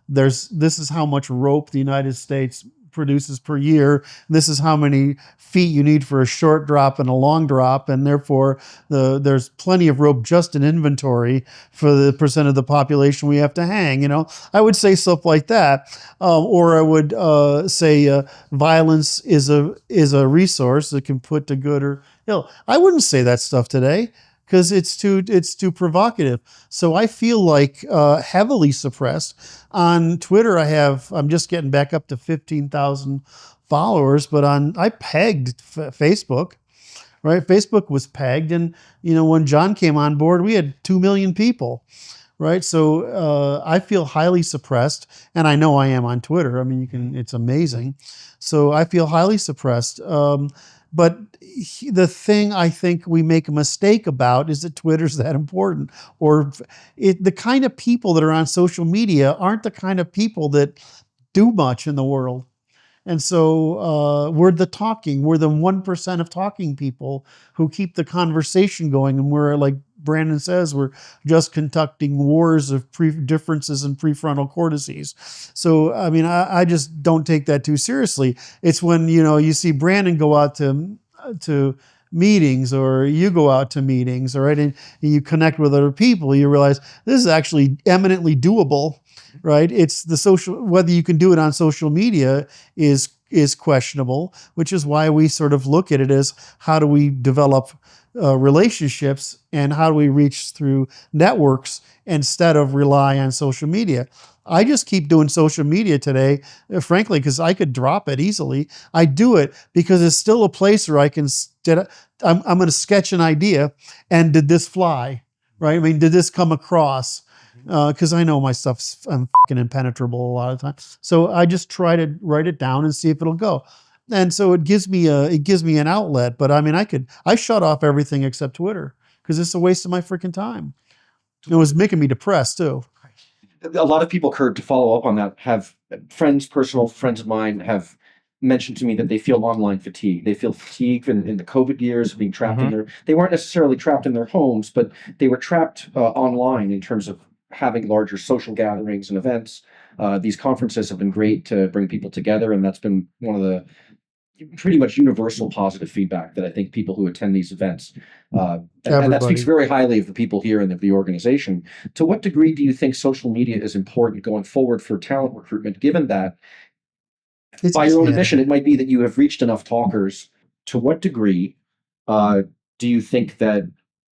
this is how much rope the United States produces per year. This is how many feet you need for a short drop and a long drop, and therefore there's plenty of rope just in inventory for the percent of the population we have to hang. You know, I would say stuff like that, or I would say violence is a resource that can put to good or ill. I wouldn't say that stuff today, because it's too provocative. So I feel like heavily suppressed. On Twitter, I'm just getting back up to 15,000 followers, but I pegged Facebook, right? Facebook was pegged, and you know, when John came on board, we had 2 million people, right? So I feel highly suppressed, and I know I am on Twitter. I mean, it's amazing. So I feel highly suppressed. But the thing I think we make a mistake about is that Twitter's that important, or the kind of people that are on social media aren't the kind of people that do much in the world. And so we're the 1% of talking people who keep the conversation going. And we're, like Brandon says, we're just conducting wars of differences in prefrontal cortices. So, I mean, I just don't take that too seriously. It's when, you know, you see Brandon go out to meetings, or you go out to meetings, all right, and you connect with other people, you realize this is actually eminently doable. Right? It's the whether you can do it on social media is questionable, which is why we sort of look at it as, how do we develop relationships, and how do we reach through networks instead of rely on social media. I just keep doing social media today, frankly, because I could drop it easily. I do it because it's still a place where I'm going to sketch an idea, and did this fly? Right? I mean, did this come across? Because I know my stuff's fucking impenetrable a lot of times. So I just try to write it down and see if it'll go. And so it gives me an outlet. But I mean, I shut off everything except Twitter, because it's a waste of my freaking time. It was making me depressed too. A lot of people, Curt, to follow up on that, have personal friends of mine have mentioned to me that they feel online fatigue. They feel fatigue in the COVID years of being trapped in they weren't necessarily trapped in their homes, but they were trapped online in terms of having larger social gatherings and events. These conferences have been great to bring people together, and that's been one of the pretty much universal positive feedback that I think people who attend these events, and that speaks very highly of the people here and of the organization. To what degree do you think social media is important going forward for talent recruitment, given that by your own admission, it might be that you have reached enough talkers? To what degree do you think that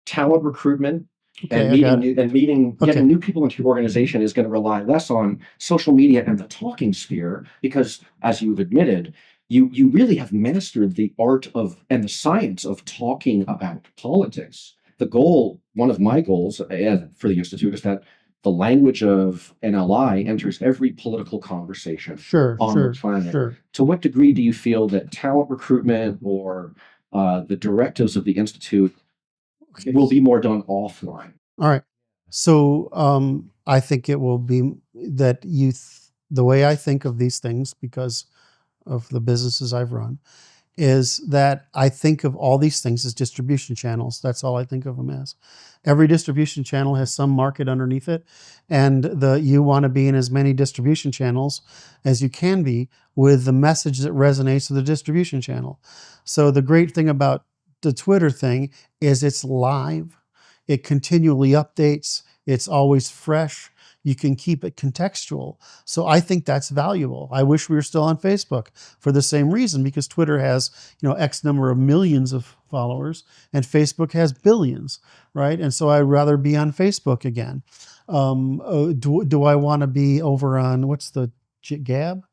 talent recruitment getting new people into your organization is going to rely less on social media and the talking sphere? Because, as you've admitted, you really have mastered the art of and the science of talking about politics. The goal, one of my goals for the Institute, is that the language of NLI enters every political conversation Sure, on sure, the planet. sure. To what degree do you feel that talent recruitment or the directives of the Institute will be more done offline? All right. So I think it will be that the way I think of these things, because of the businesses I've run, is that I think of all these things as distribution channels. That's all I think of them as. Every distribution channel has some market underneath it, and you want to be in as many distribution channels as you can be with the message that resonates with the distribution channel. So the great thing about the Twitter thing is it's live. It continually updates. It's always fresh. You can keep it contextual. So I think that's valuable. I wish we were still on Facebook for the same reason, because Twitter has, X number of millions of followers and Facebook has billions, right? And so I'd rather be on Facebook again. Do I want to be over on, what's the Gab?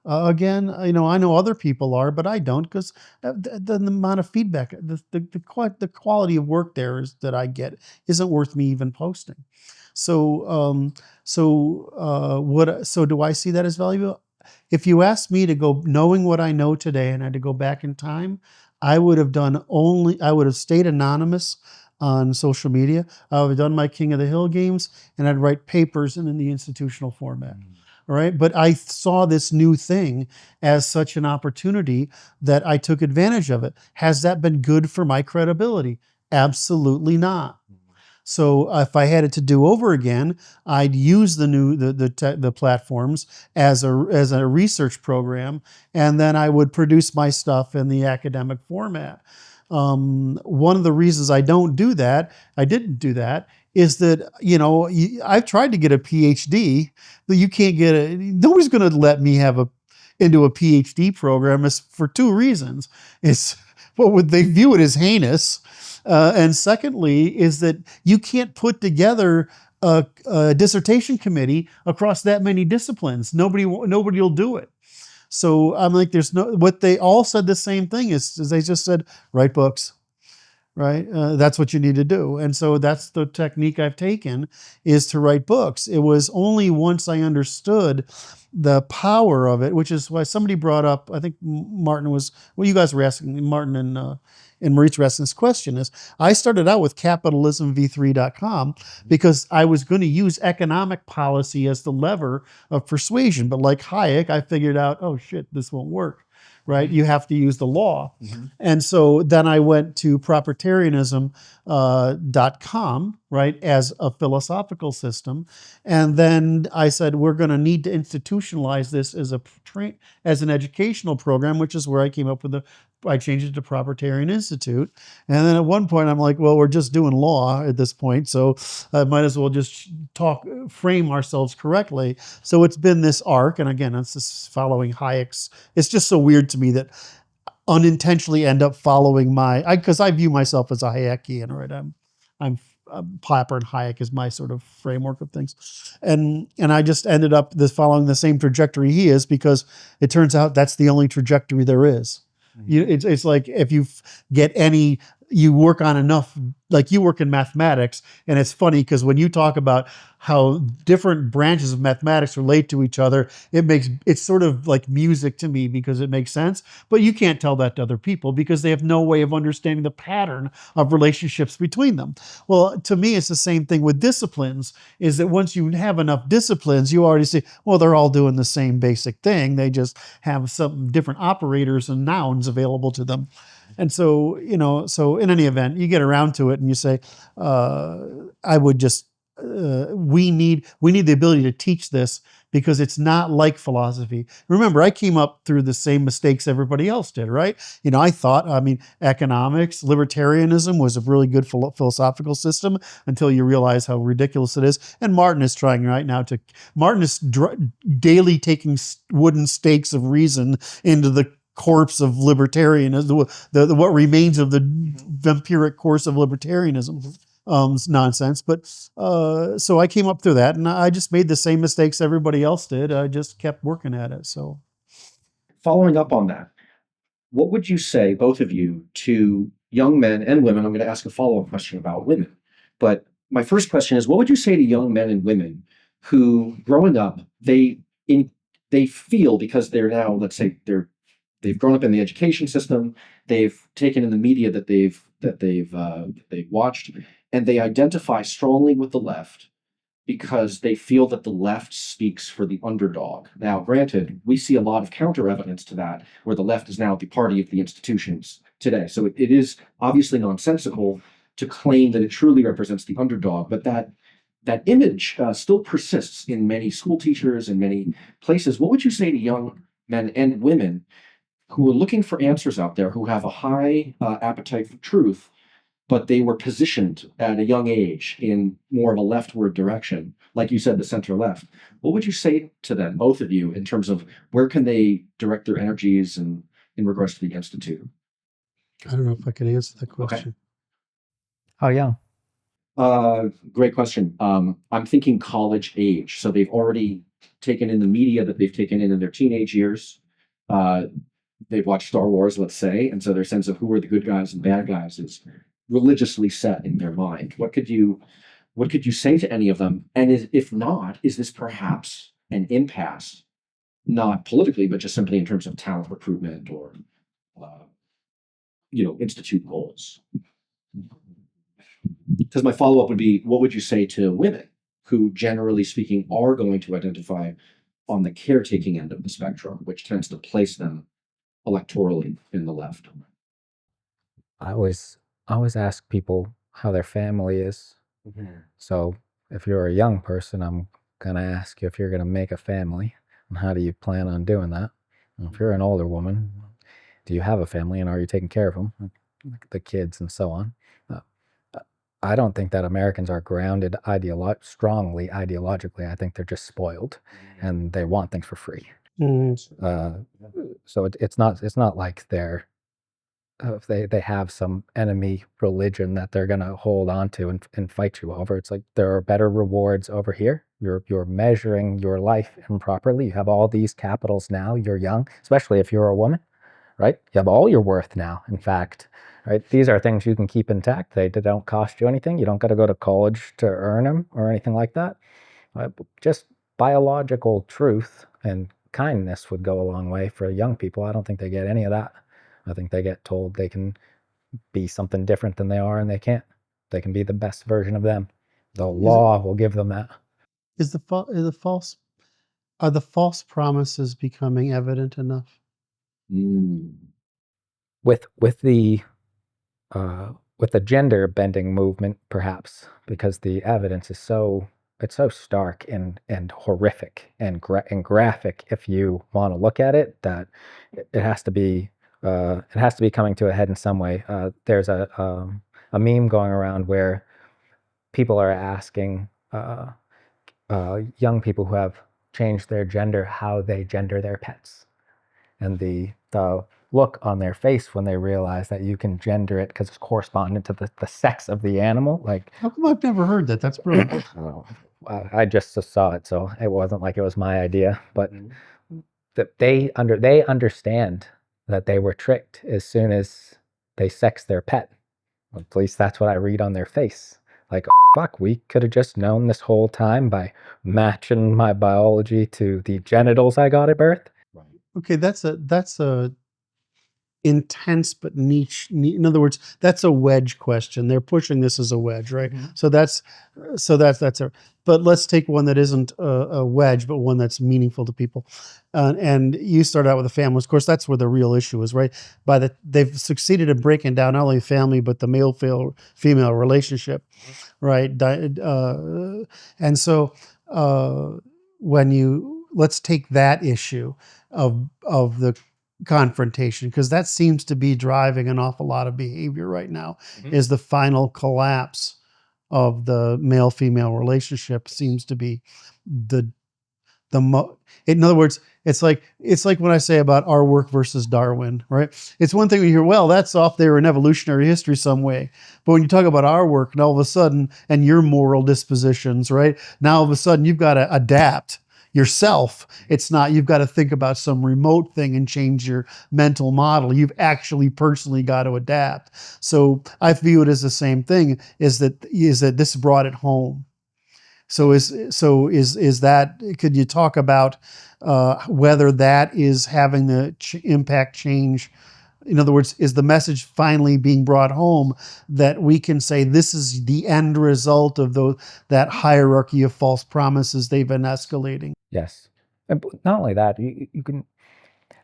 Again, I know other people are, but I don't, because the amount of feedback, the quality of work there is that I get isn't worth me even posting. So do I see that as valuable? If you asked me to go, knowing what I know today, and I had to go back in time, I would have stayed anonymous on social media. I would have done my King of the Hill games, and I'd write papers in the institutional format. All right. But I saw this new thing as such an opportunity that I took advantage of it. Has that been good for my credibility? Absolutely not. So if I had it to do over again, I'd use the platforms as a research program, and then I would produce my stuff in the academic format. One of the reasons I didn't do that, is that, I've tried to get a PhD, but you can't nobody's going to let me into a PhD program, is for two reasons. They view it as heinous. And secondly, is that you can't put together a dissertation committee across that many disciplines. Nobody will do it. So I'm like, what they all said the same thing is they just said, write books. Right? That's what you need to do. And so that's the technique I've taken, is to write books. It was only once I understood the power of it, which is why somebody brought up, I think you guys were asking, Martin and Moritz were asking this question, is I started out with capitalismv3.com because I was going to use economic policy as the lever of persuasion. But like Hayek, I figured out, oh shit, this won't work. Right? You have to use the law. Mm-hmm. And so then I went to propertarianism.com, right, as a philosophical system. And then I said, we're going to need to institutionalize this as an educational program, which is where I came up with I changed it to Propertarian Institute. And then at one point I'm like, well, we're just doing law at this point, so I might as well just frame ourselves correctly. So it's been this arc, and again, it's just following Hayek's. It's just so weird to me that unintentionally end up following because I view myself as a Hayekian, right? I'm Popper and Hayek is my sort of framework of things. And I just ended up following the same trajectory he is, because it turns out that's the only trajectory there is. It's like if you work on enough, like you work in mathematics, and it's funny because when you talk about how different branches of mathematics relate to each other, it's sort of like music to me, because it makes sense, but you can't tell that to other people because they have no way of understanding the pattern of relationships between them. Well, to me, it's the same thing with disciplines, is that once you have enough disciplines, you already say, well, they're all doing the same basic thing. They just have some different operators and nouns available to them. And so, so in any event, you get around to it and you say, I would just, we need the ability to teach this, because it's not like philosophy. Remember, I came up through the same mistakes everybody else did, right? I thought, economics, libertarianism was a really good philosophical system until you realize how ridiculous it is. And Martin is trying right now Martin is daily taking wooden stakes of reason into the corpse of libertarianism, what remains of the vampiric course of libertarianism. Nonsense. But so I came up through that, and I just made the same mistakes everybody else did. I just kept working at it. So, following up on that, what would you say, both of you, to young men and women? I'm going to ask a follow-up question about women, but my first question is, what would you say to young men and women who, growing up, they feel, because they're now, let's say, they've grown up in the education system, they've taken in the media that they've watched, and they identify strongly with the left because they feel that the left speaks for the underdog. Now, granted, we see a lot of counter evidence to that, where the left is now the party of the institutions today. So it is obviously nonsensical to claim that it truly represents the underdog, but that image still persists in many school teachers and many places. What would you say to young men and women who are looking for answers out there, who have a high appetite for truth, but they were positioned at a young age in more of a leftward direction, like you said, the center left? What would you say to them, both of you, in terms of where can they direct their energies and in regards to the Institute? I don't know if I can answer that question. How young? Great question. I'm thinking college age. So they've already taken in the media that they've taken in their teenage years. They've watched Star Wars, let's say, and so their sense of who are the good guys and bad guys is religiously set in their mind. What could you say to any of them? And if not, is this perhaps an impasse, not politically, but just simply in terms of talent recruitment or institute goals? Because my follow-up would be, what would you say to women who, generally speaking, are going to identify on the caretaking end of the spectrum, which tends to place them electorally in the left? I always ask people how their family is. So if you're a young person, I'm going to ask you if you're going to make a family, and how do you plan on doing that? And if you're an older woman, do you have a family, and are you taking care of them, the kids and so on? I don't think that Americans are grounded strongly ideologically. I think they're just spoiled, and they want things for free. So it's not like they have some enemy religion that they're going to hold on to and fight you over. It's like there are better rewards over here. You're measuring your life improperly. You have all these capitals now. You're young, especially if you're a woman, right? You have all your worth now, in fact. Right? These are things you can keep intact. They don't cost you anything. You don't got to go to college to earn them or anything like that. Just biological truth and kindness would go a long way for young people. I don't think they get any of that. I think they get told they can be something different than they are, and they can't. They can be the best version of them. The law will give them that. Are the false promises becoming evident enough? With the gender bending movement, perhaps, because the evidence is so stark and horrific and graphic. If you want to look at it, that it has to be coming to a head in some way. There's a meme going around where people are asking young people who have changed their gender how they gender their pets, and the look on their face when they realize that you can gender it because it's correspondent to the sex of the animal. Like, how come I've never heard that? That's brilliant. I just saw it, so it wasn't like it was my idea, but that they understand that they were tricked as soon as they sex their pet. At least that's what I read on their face. Like, fuck, we could have just known this whole time by matching my biology to the genitals I got at birth. Okay, that's a intense but niche. In other words, that's a wedge question. They're pushing this as a wedge, right? So that's a. But let's take one that isn't a wedge, but one that's meaningful to people. And you start out with the family. Of course, that's where the real issue is, right? They've succeeded in breaking down not only family but the male-female relationship, right? And so let's take that issue of the confrontation, because that seems to be driving an awful lot of behavior right now. Is the final collapse of the male-female relationship seems to be in other words, it's like when I say about our work versus Darwin, right? It's one thing when you hear, well, that's off there in evolutionary history some way. But when you talk about our work, and all of a sudden, and your moral dispositions, right? Now all of a sudden you've got to adapt. yourself. It's not, you've got to think about some remote thing and change your mental model. You've actually personally got to adapt. So I view it as the same thing, is that this brought it home. So is that, could you talk about whether that is having the impact change? In other words, is the message finally being brought home that we can say this is the end result of that hierarchy of false promises they've been escalating? Yes. And not only that,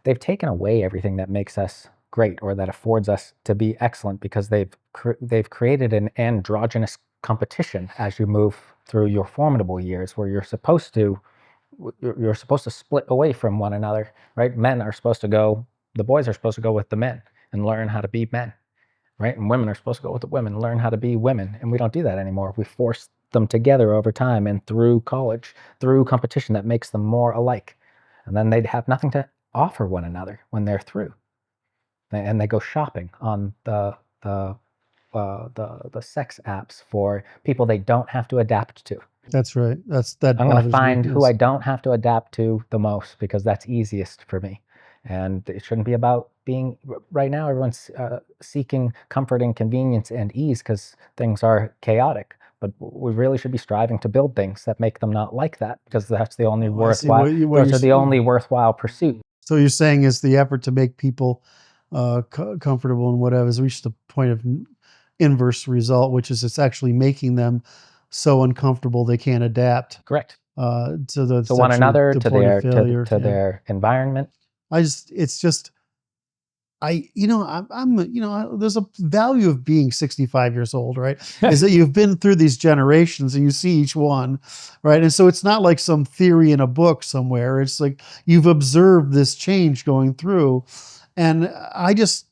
they've taken away everything that makes us great or that affords us to be excellent, because they've created an androgynous competition as you move through your formidable years, where you're supposed to split away from one another, right? The boys are supposed to go with the men and learn how to be men, right? And women are supposed to go with the women and learn how to be women. And we don't do that anymore. We force them together over time and through college, through competition that makes them more alike. And then they'd have nothing to offer one another when they're through. And they go shopping on the sex apps for people they don't have to adapt to. That's right. I'm going to find who I don't have to adapt to the most, because that's easiest for me. And it shouldn't be about being, right now everyone's seeking comfort and convenience and ease because things are chaotic. But we really should be striving to build things that make them not like that, because that's the only worthwhile, those are the only worthwhile pursuit. So you're saying is the effort to make people comfortable and whatever has reached the point of inverse result, which is it's actually making them so uncomfortable they can't adapt. Correct. To one another, to their environment. I'm there's a value of being 65 years old, right? Is that you've been through these generations and you see each one, right? And so it's not like some theory in a book somewhere. It's like you've observed this change going through. And I just,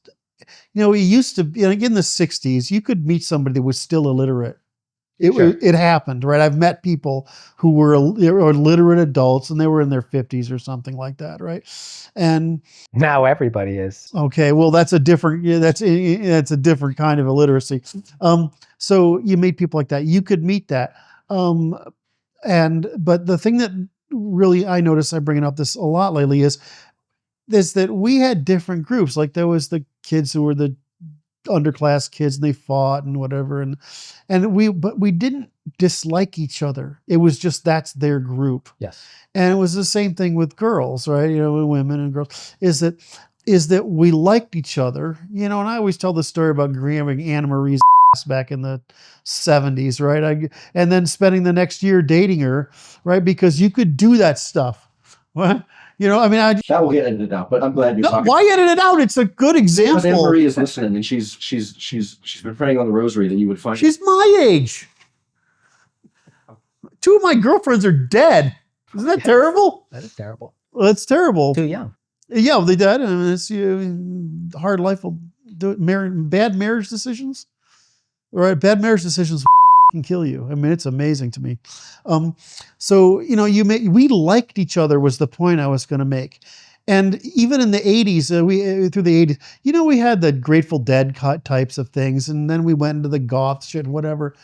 it used to be, like in the 60s, you could meet somebody that was still illiterate. It happened, right? I've met people who were illiterate adults and they were in their 50s or something like that, right? And now everybody is. Okay, well that's a different kind of illiteracy. So you meet people like that. You could meet that. But the thing that really I noticed, I bring up this a lot lately, is that we had different groups. Like there was the kids who were the underclass kids and they fought and whatever, but we didn't dislike each other. It was just that's their group. Yes. And it was the same thing with girls, right? Women and girls, is that we liked each other, and I always tell the story about grabbing Anna Marie's ass back in the 70s, right? And then spending the next year dating her, right? Because you could do that stuff. What? That will get edited out, but I'm glad you're talking. Why edit it out? It's a good example. Because Anne Marie is listening, and she's been praying on the rosary that you would find. She's my age. 2 of my girlfriends are dead. Isn't that terrible? That is terrible. Well, that's terrible. Too young. Yeah, they did. I mean, it's hard life will do it. Bad marriage decisions, right? Bad marriage decisions can kill you. I mean, it's amazing to me. So we liked each other was the point I was going to make. And even in the 80s, through the 80s, we had the Grateful Dead types of things, and then we went into the goth shit, whatever.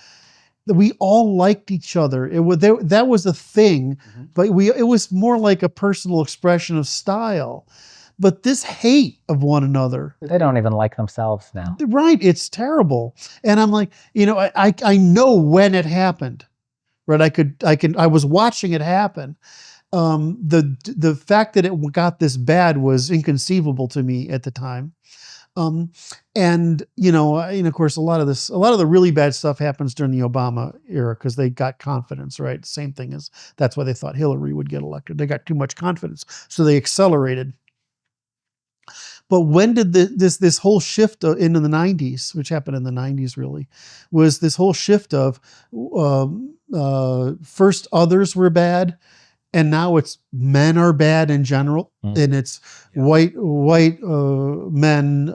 We all liked each other. That was a thing, but it was more like a personal expression of style. But this hate of one another. They don't even like themselves now. Right. It's terrible. And I'm like, I know when it happened, right? I was watching it happen. The fact that it got this bad was inconceivable to me at the time. And of course, a lot of the really bad stuff happens during the Obama era because they got confidence, right? Same thing as that's why they thought Hillary would get elected. They got too much confidence. So they accelerated. But when did this whole shift into the 90s, which happened in the 90s really, was this whole shift of first others were bad, and now it's men are bad in general, and it's white men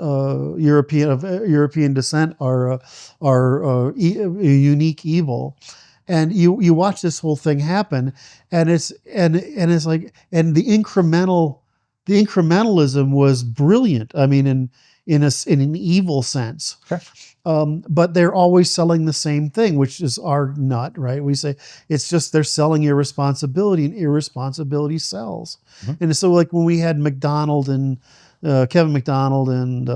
European descent are a unique evil. And you watch this whole thing happen, and it's like the incrementalism was brilliant. I mean, in an evil sense. Sure. But they're always selling the same thing, which is our nut, right? We say it's just they're selling irresponsibility, and irresponsibility sells. Mm-hmm. And so, like when we had McDonald and Kevin McDonald and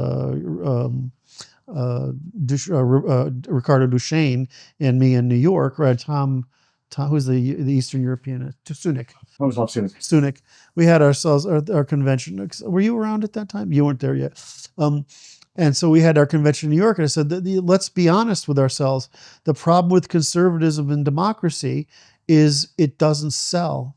Ricardo Duchesne and me in New York, right? Tom, who's the Eastern European? Sunik. I was not saying Sunik. We had ourselves our convention. Were you around at that time? You weren't there yet. And so we had our convention in New York, and I said, let's be honest with ourselves. The problem with conservatism and democracy is it doesn't sell,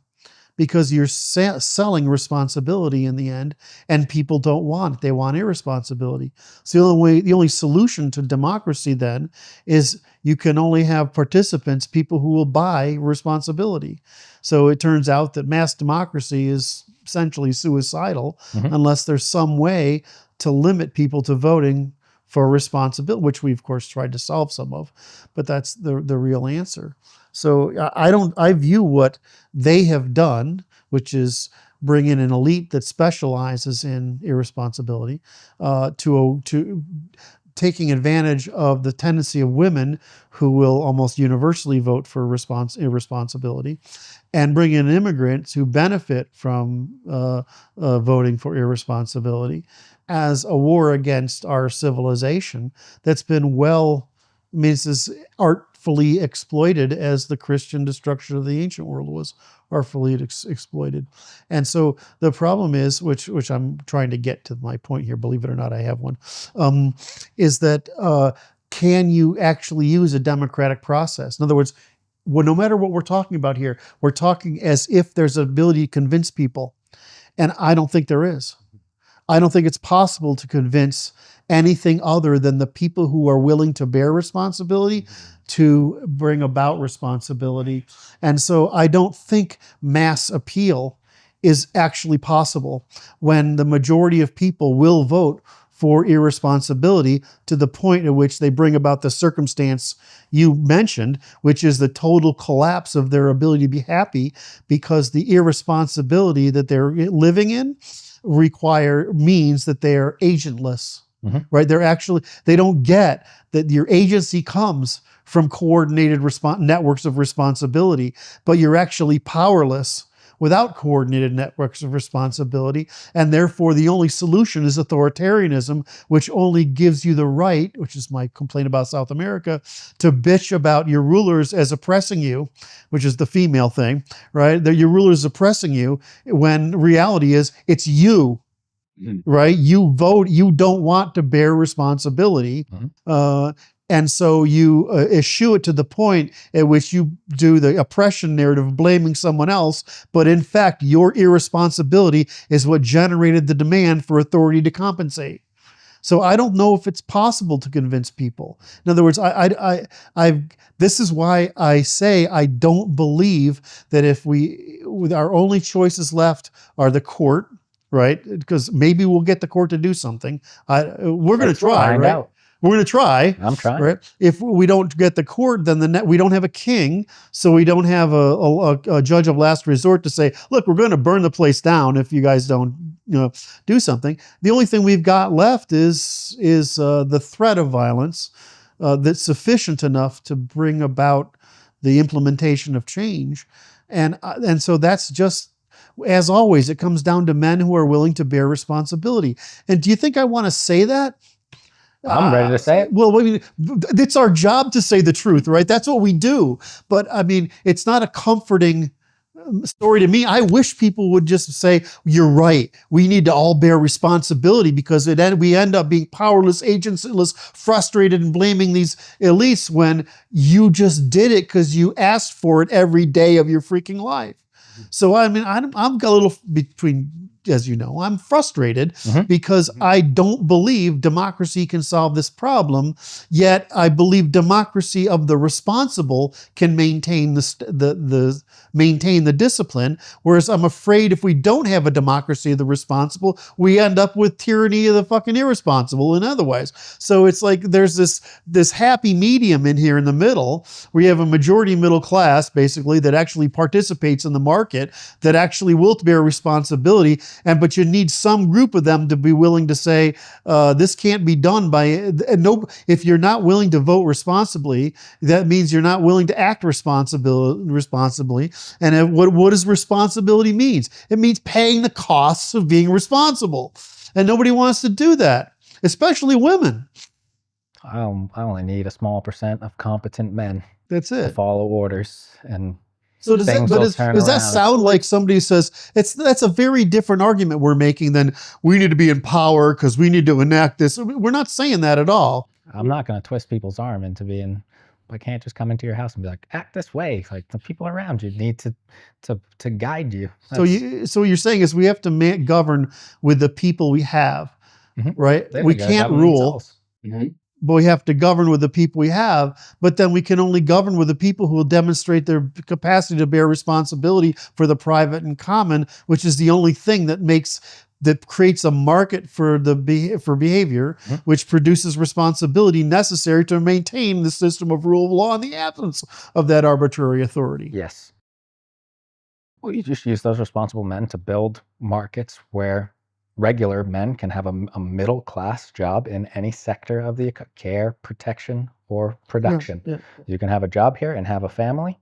because you're selling responsibility in the end, and people don't want it. They want irresponsibility. So the only solution to democracy then is you can only have participants, people who will buy responsibility. So it turns out that mass democracy is essentially suicidal unless there's some way to limit people to voting for responsibility, which we of course tried to solve some of, but that's the real answer. So I view what they have done, which is bring in an elite that specializes in irresponsibility, to taking advantage of the tendency of women who will almost universally vote for irresponsibility, and bring in immigrants who benefit from voting for irresponsibility, as a war against our civilization that's been this is artfully exploited as the Christian destruction of the ancient world was artfully exploited. And so the problem is, which I'm trying to get to my point here, believe it or not, I have one, is that can you actually use a democratic process? In other words, no matter what we're talking about here, we're talking as if there's an ability to convince people. And I don't think there is. I don't think it's possible to convince anything other than the people who are willing to bear responsibility to bring about responsibility. And so I don't think mass appeal is actually possible when the majority of people will vote for irresponsibility to the point at which they bring about the circumstance you mentioned, which is the total collapse of their ability to be happy, because the irresponsibility that they're living in means that they are agentless, right? They don't get that your agency comes from coordinated networks of responsibility, but you're actually powerless without coordinated networks of responsibility. And therefore the only solution is authoritarianism, which only gives you the right, which is my complaint about South America, to bitch about your rulers as oppressing you, which is the female thing, right? That your rulers oppressing you, when reality is it's you, right? You vote, you don't want to bear responsibility. And so you eschew it to the point at which you do the oppression narrative of blaming someone else, but in fact, your irresponsibility is what generated the demand for authority to compensate. So I don't know if it's possible to convince people. In other words, this is why I say I don't believe that with our only choices left are the court, right? Because maybe we'll get the court to do something. We're going to try, right? Out. We're going to try. I'm trying. Right? If we don't get the court, then we don't have a king, so we don't have a judge of last resort to say, look, we're going to burn the place down if you guys don't do something. The only thing we've got left is the threat of violence that's sufficient enough to bring about the implementation of change. And so that's just, as always, it comes down to men who are willing to bear responsibility. And do you think I want to say that? I'm ready to say it. Well, I mean, it's our job to say the truth, right? That's what we do. But I mean, it's not a comforting story to me. I wish people would just say, you're right. We need to all bear responsibility, because we end up being powerless, agentless, frustrated, and blaming these elites when you just did it because you asked for it every day of your freaking life. So, I mean, I'm a little between, as you know, I'm frustrated because I don't believe democracy can solve this problem, yet I believe democracy of the responsible can maintain maintain the discipline, whereas I'm afraid if we don't have a democracy of the responsible, we end up with tyranny of the fucking irresponsible and otherwise. So it's like there's this happy medium in here in the middle, where you have a majority middle class, basically, that actually participates in the market, that actually will bear responsibility, but you need some group of them to be willing to say this can't be done by. And no, if you're not willing to vote responsibly, that means you're not willing to act responsibly. And what does responsibility means? It means paying the costs of being responsible, and nobody wants to do that, especially women. I only need a small percent of competent men That's to it. follow orders, and So does things that, will turn does that around. sound like somebody says that's a very different argument we're making than we need to be in power because we need to enact this? We're not saying that at all. I'm not going to twist people's arm into being. I can't just come into your house and be like, act this way. Like the people around you need to guide you. So what you're saying is we have to govern with the people we have, right? They We gotta can't govern rule, themselves. but we have to govern with the people we have. But then we can only govern with the people who will demonstrate their capacity to bear responsibility for the private and common, which is the only thing that creates a market for behavior, which produces responsibility necessary to maintain the system of rule of law in the absence of that arbitrary authority. Yes. Well, you just use those responsible men to build markets where regular men can have a middle class job in any sector of the care, protection, or production. Yeah. You can have a job here and have a family.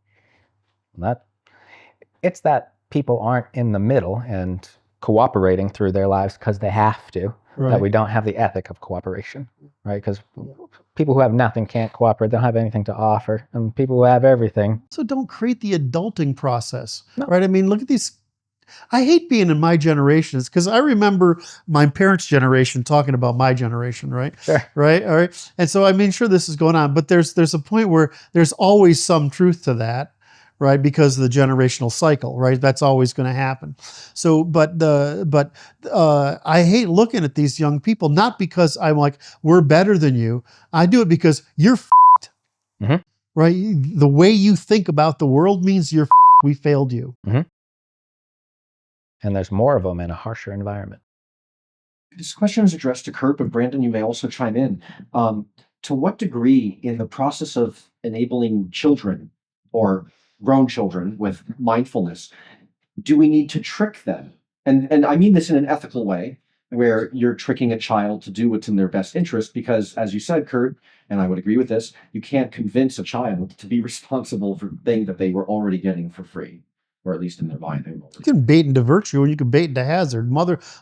It's that people aren't in the middle and cooperating through their lives because they have to, that we don't have the ethic of cooperation, right? Because people who have nothing can't cooperate, they don't have anything to offer, and people who have everything. So don't create the adulting process, right? I mean, look at these. I hate being in my generations because I remember my parents' generation talking about my generation, right? Sure. Right? All right. And so, I mean, sure, this is going on, but there's a point where there's always some truth to that, right? Because of the generational cycle, right? That's always going to happen. So, but I hate looking at these young people, not because I'm like, we're better than you. I do it because you're f***ed, right? The way you think about the world means you're f***ed. We failed you. And there's more of them in a harsher environment. This question is addressed to Curt, but Brandon, you may also chime in. To what degree, in the process of enabling children or grown children with mindfulness, do we need to trick them? And I mean this in an ethical way, where you're tricking a child to do what's in their best interest, because as you said, Curt, and I would agree with this, you can't convince a child to be responsible for things that they were already getting for free. Or at least in their mind. You can bait into virtue and you can bait into hazard.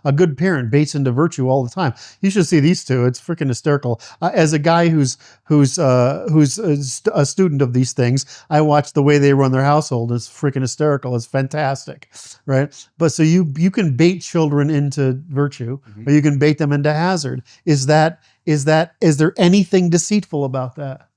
A good parent baits into virtue all the time. You should see these two. It's freaking hysterical. As a guy who's a student of these things, I watch the way they run their household. It's freaking hysterical. It's fantastic, right? But so you can bait children into virtue, or you can bait them into hazard. Is there anything deceitful about that?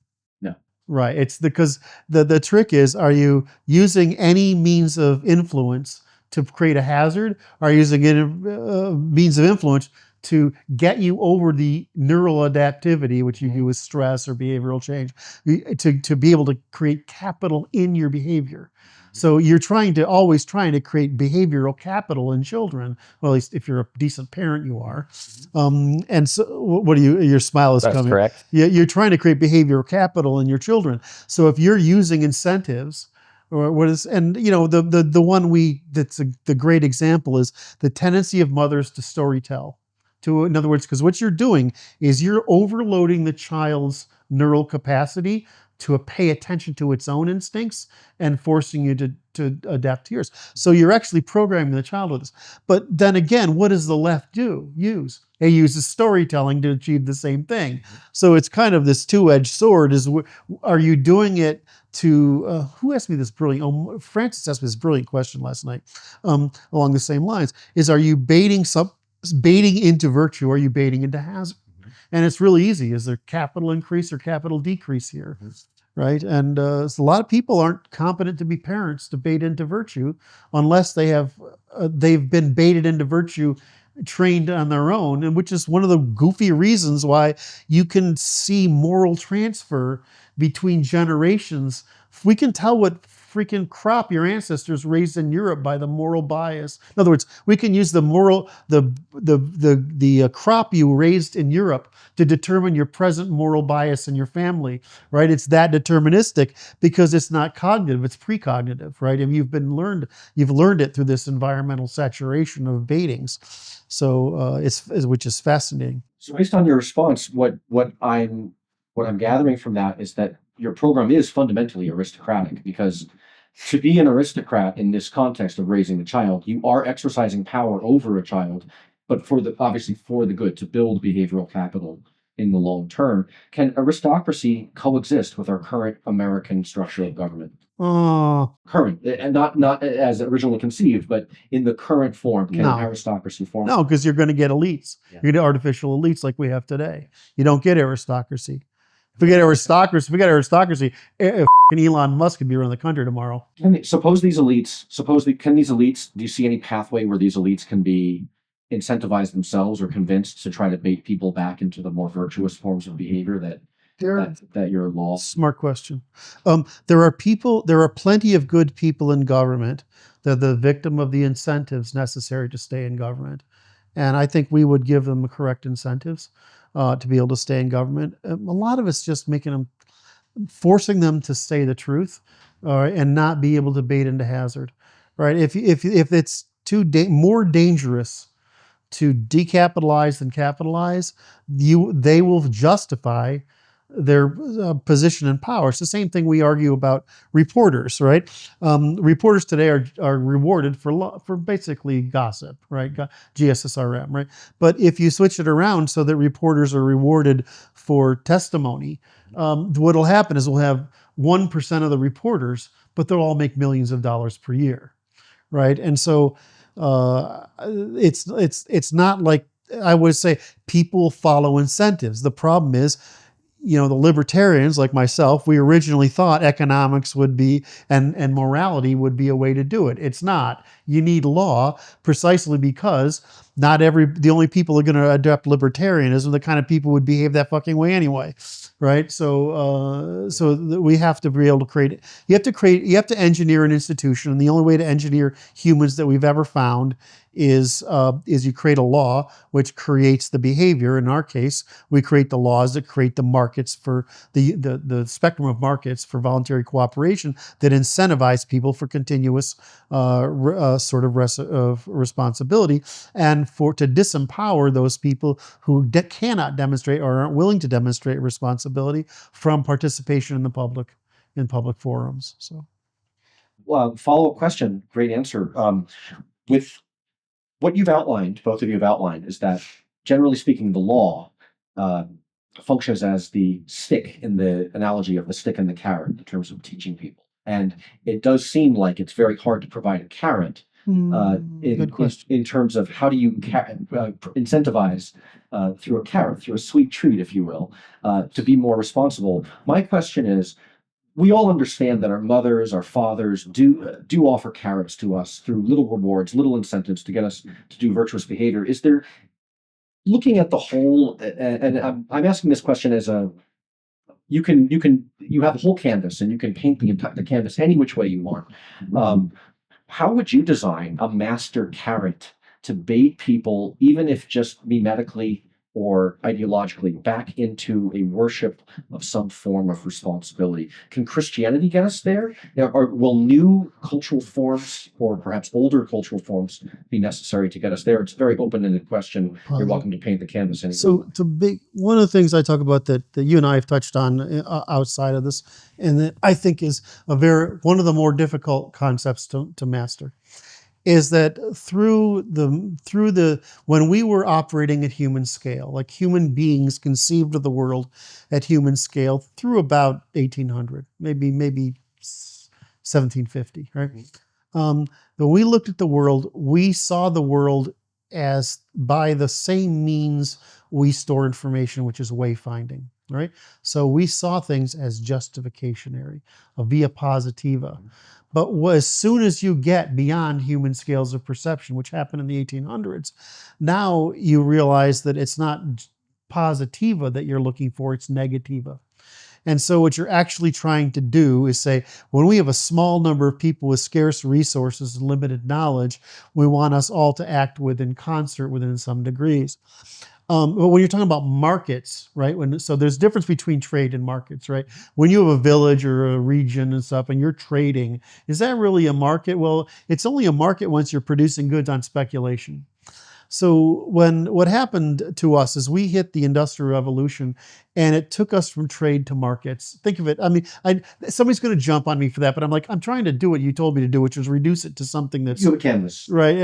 Right. It's because the trick is, are you using any means of influence to create a hazard? Or are you using any means of influence to get you over the neural adaptivity, which you do with stress or behavioral change, to be able to create capital in your behavior? So you're always trying to create behavioral capital in children. Well, at least if you're a decent parent, you are. And so your smile is That's coming. correct. You're trying to create behavioral capital in your children. So if you're using incentives, or the one that's the great example is the tendency of mothers to storytell. In other words, because what you're doing is you're overloading the child's neural capacity to pay attention to its own instincts and forcing you to adapt to yours. So you're actually programming the child with this. But then again, what does the left use? It uses storytelling to achieve the same thing. So it's kind of this two-edged sword. Are you doing it to, who asked me this brilliant, Francis asked me this brilliant question last night along the same lines, are you baiting into virtue, or are you baiting into hazard? And it's really easy. Is there capital increase or capital decrease here? Right? And so a lot of people aren't competent to be parents to bait into virtue unless they've been baited into virtue, trained on their own, and which is one of the goofy reasons why you can see moral transfer between generations. We can tell what freaking crop your ancestors raised in Europe by the moral bias. In other words, we can use the moral, the crop you raised in Europe to determine your present moral bias in your family, right? It's that deterministic because it's not cognitive, it's precognitive, right? And you've learned it through this environmental saturation of baitings. So which is fascinating. So based on your response, what I'm gathering from that is that your program is fundamentally aristocratic, because to be an aristocrat in this context of raising a child, you are exercising power over a child, but obviously for the good, to build behavioral capital in the long term. Can aristocracy coexist with our current American structure of government? Current, and not as originally conceived, but in the current form, can aristocracy form? No, because you're going to get elites. Yeah. You're going to get artificial elites like we have today. You don't get aristocracy. If we get aristocracy, Elon Musk could be running the country tomorrow. Suppose these elites, do you see any pathway where these elites can be incentivized themselves or convinced to try to bait people back into the more virtuous forms of behavior that your law? Smart question. There are plenty of good people in government that are the victim of the incentives necessary to stay in government. And I think we would give them the correct incentives to be able to stay in government. A lot of it's just forcing them to say the truth and not be able to bait into hazard, right? If it's more dangerous to decapitalize than capitalize, they will justify their position in power. It's the same thing we argue about reporters, right? Reporters today are rewarded for basically gossip, right? GSSRM, right? But if you switch it around so that reporters are rewarded for testimony, what'll happen is we'll have 1% of the reporters, but they'll all make millions of dollars per year, right? And so it's not like, I would say, people follow incentives. The problem is, the libertarians like myself, we originally thought economics would be and morality would be a way to do it. It's not. You need law precisely because the only people who are going to adopt libertarianism are the kind of people who would behave that fucking way anyway, right? So we have to be able to create it. You have to engineer an institution, and the only way to engineer humans that we've ever found is you create a law which creates the behavior. In our case, we create the laws that create the markets for the spectrum of markets for voluntary cooperation that incentivize people for continuous sort of responsibility, and to disempower those people who cannot demonstrate or aren't willing to demonstrate responsibility from participation in public forums. So, follow-up question. Great answer. With what you've outlined, both of you have outlined, is that generally speaking, the law functions as the stick in the analogy of the stick and the carrot in terms of teaching people. And it does seem like it's very hard to provide a carrot in terms of how do you incentivize through a carrot, through a sweet treat, if you will, to be more responsible. My question is, we all understand that our mothers, our fathers do offer carrots to us through little rewards, little incentives to get us to do virtuous behavior. Is there, looking at the whole, and I'm asking this question as you have a whole canvas and you can paint the canvas any which way you want. How would you design a master carrot to bait people, even if just mimetically or ideologically, back into a worship of some form of responsibility? Can Christianity get us there? Or will new cultural forms, or perhaps older cultural forms, be necessary to get us there? It's a very open-ended question. You're welcome to paint the canvas anyway. So one of the things I talk about that you and I have touched on outside of this, and that I think is one of the more difficult concepts to master, is that when we were operating at human scale, like human beings conceived of the world at human scale through about 1800, maybe 1750, right? When we looked at the world, we saw the world as by the same means we store information, which is wayfinding, right? So we saw things as justificationary, a via positiva. But as soon as you get beyond human scales of perception, which happened in the 1800s, now you realize that it's not positiva that you're looking for, it's negativa. And so what you're actually trying to do is say, when we have a small number of people with scarce resources and limited knowledge, we want us all to act within concert within some degrees. But when you're talking about markets, right? So there's difference between trade and markets, right? When you have a village or a region and stuff and you're trading, is that really a market? Well, it's only a market once you're producing goods on speculation. So what happened to us is we hit the Industrial Revolution and it took us from trade to markets. Think of it. I mean, somebody's going to jump on me for that, but I'm trying to do what you told me to do, which was reduce it to something that's You have a canvas. right.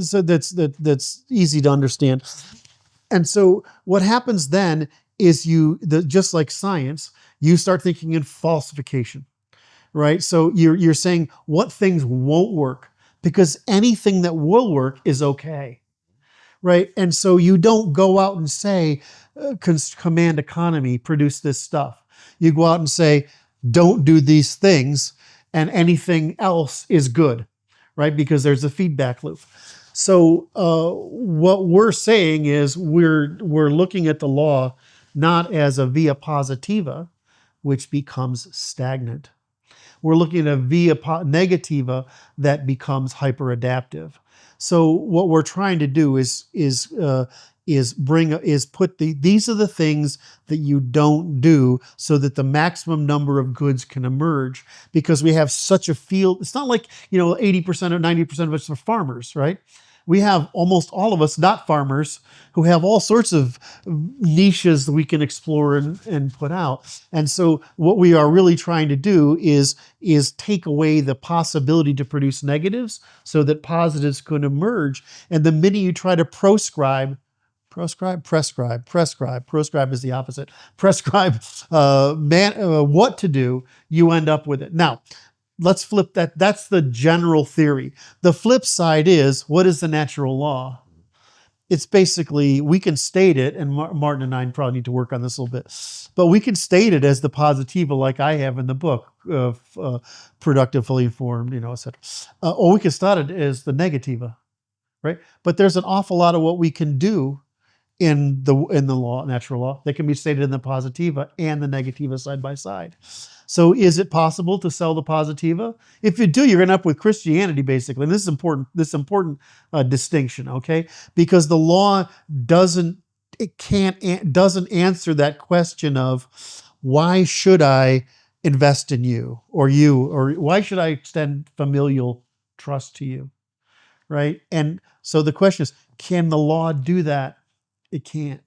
So that's easy to understand. And so what happens then is just like science, you start thinking in falsification, right? So you're saying what things won't work because anything that will work is okay, right? And so you don't go out and say, command economy, produce this stuff. You go out and say, don't do these things and anything else is good, right? Because there's a feedback loop. So what we're saying is we're looking at the law not as a via positiva, which becomes stagnant. We're looking at a via negativa that becomes hyperadaptive. So what we're trying to do is put these are the things that you don't do so that the maximum number of goods can emerge, because we have such a field. It's not like 80% or 90% of us are farmers, right? We have almost all of us not farmers who have all sorts of niches that we can explore and put out. And so what we are really trying to do is take away the possibility to produce negatives so that positives could emerge. And the minute you try to prescribe is the opposite. Prescribe what to do, you end up with it. Now, let's flip that. That's the general theory. The flip side is, what is the natural law? It's basically, we can state it, and Martin and I probably need to work on this a little bit, but we can state it as the positiva like I have in the book, productive, fully informed, et cetera. Or we can start it as the negativa, right? But there's an awful lot of what we can do in the law, natural law, that can be stated in the positiva and the negativa side by side. So is it possible to sell the positiva? If you do, you're going to end up with Christianity, basically. And this is important. This important distinction, okay? Because the law doesn't answer that question of why should I invest in you, or why should I extend familial trust to you, right? And so the question is, can the law do that? It can't.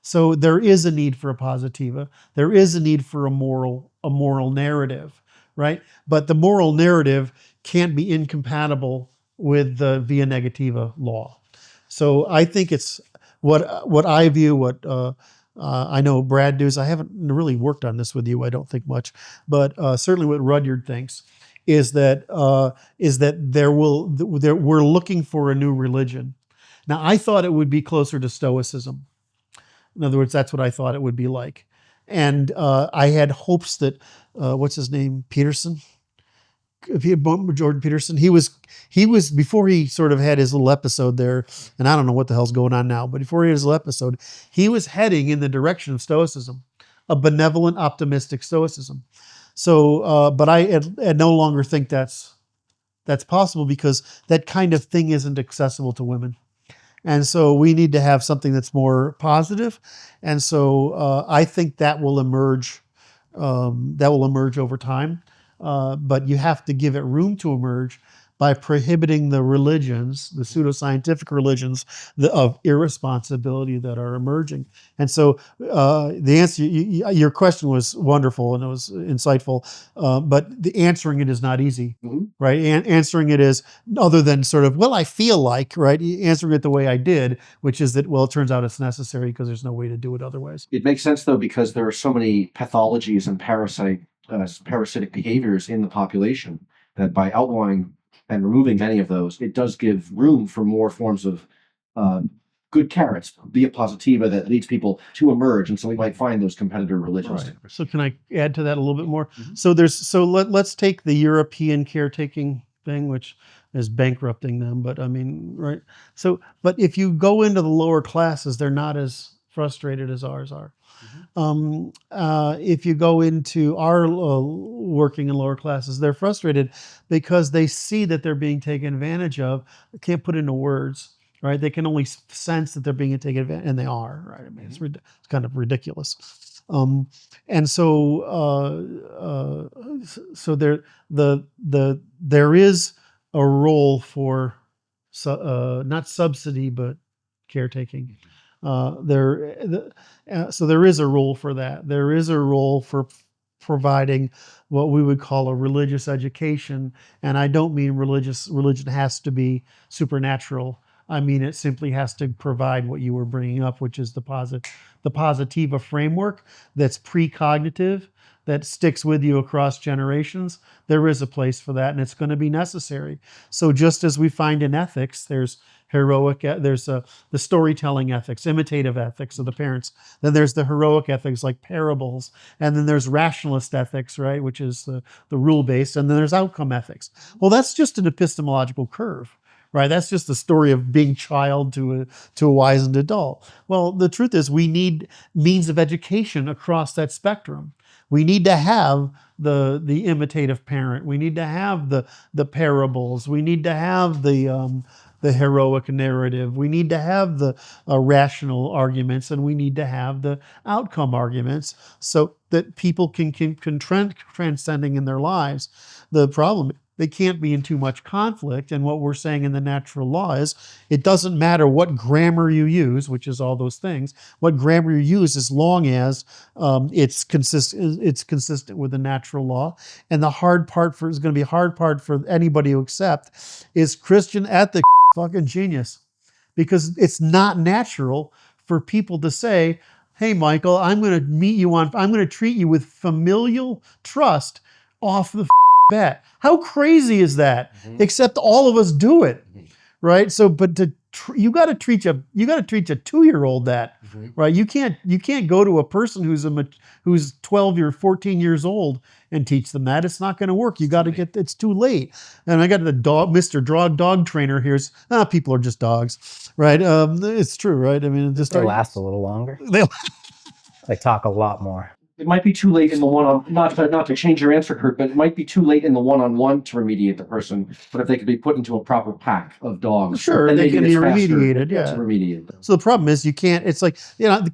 So there is a need for a positiva. There is a need for a moral narrative, right? But the moral narrative can't be incompatible with the via negativa law. So I think it's what I view, I know Brad does. I haven't really worked on this with you, I don't think much, but certainly what Rudyard thinks is that we're looking for a new religion. Now, I thought it would be closer to Stoicism. In other words, that's what I thought it would be like. And I had hopes that, what's his name, Peterson? Jordan Peterson. He was before he sort of had his little episode there, and I don't know what the hell's going on now, but before he had his little episode, he was heading in the direction of Stoicism, a benevolent, optimistic Stoicism. So, but I no longer think that's possible, because that kind of thing isn't accessible to women. And so we need to have something that's more positive. And so I think that will emerge. Over time. But you have to give it room to emerge by prohibiting the religions, the pseudoscientific religions of irresponsibility that are emerging. And so the answer, your question was wonderful and it was insightful, but the answering it is not easy, right? Answering it is, other than sort of, well, I feel like, right? Answering it the way I did, which is that, well, it turns out it's necessary because there's no way to do it otherwise. It makes sense, though, because there are so many pathologies and parasitic behaviors in the population that by outlawing and removing many of those, it does give room for more forms of good carrots, via positiva, that leads people to emerge. And so we might find those competitor religions. Right. So can I add to that a little bit more? Let's take the European caretaking thing, which is bankrupting them. But I mean, right. So, but if you go into the lower classes, they're not as frustrated as ours are. If you go into our working in lower classes, they're frustrated because they see that they're being taken advantage of. They can't put into words, right? They can only sense that they're being taken advantage, and they are, right? I mean, it's kind of ridiculous. And so there is a role for not subsidy but caretaking. So there is a role for that. There is a role for providing what we would call a religious education, and I don't mean religion has to be supernatural. I mean it simply has to provide what you were bringing up, which is the positiva framework that's precognitive, that sticks with you across generations. There is a place for that, and it's going to be necessary. So just as we find in ethics, there's the storytelling ethics, imitative ethics of the parents. Then there's the heroic ethics like parables, and then there's rationalist ethics, right, which is the rule-based, and then there's outcome ethics. Well, that's just an epistemological curve. Right, that's just the story of being child to a wizened adult. Well, the truth is we need means of education across that spectrum. We need to have the imitative parent. We need to have the parables. We need to have the heroic narrative. We need to have the rational arguments, and we need to have the outcome arguments so that people can transcending in their lives. The problem, they can't be in too much conflict. And what we're saying in the natural law is it doesn't matter what grammar you use, which is all those things, what grammar you use as long as it's consistent with the natural law. And the hard part is going to be a hard part for anybody to accept is Christian ethics fucking genius, because it's not natural for people to say, hey, Michael, I'm going to treat you with familial trust off the bat. How crazy is that? Mm-hmm. Except all of us do it, right? So, but you got to teach a 2-year-old that, right? You can't go to a person who's 12 or 14 years old and teach them that. It's not going to work. You got to it's too late. And I got the Mr. Dog trainer here. People are just dogs, right? It's true, right? I mean, they last a little longer. They talk a lot more. It might be too late in the one-on, not to change your answer, Curt, but it might be too late in the one-on-one to remediate the person. But if they could be put into a proper pack of dogs, sure, then they can be remediated. Yeah, to remediate them. So the problem is you can't. It's like,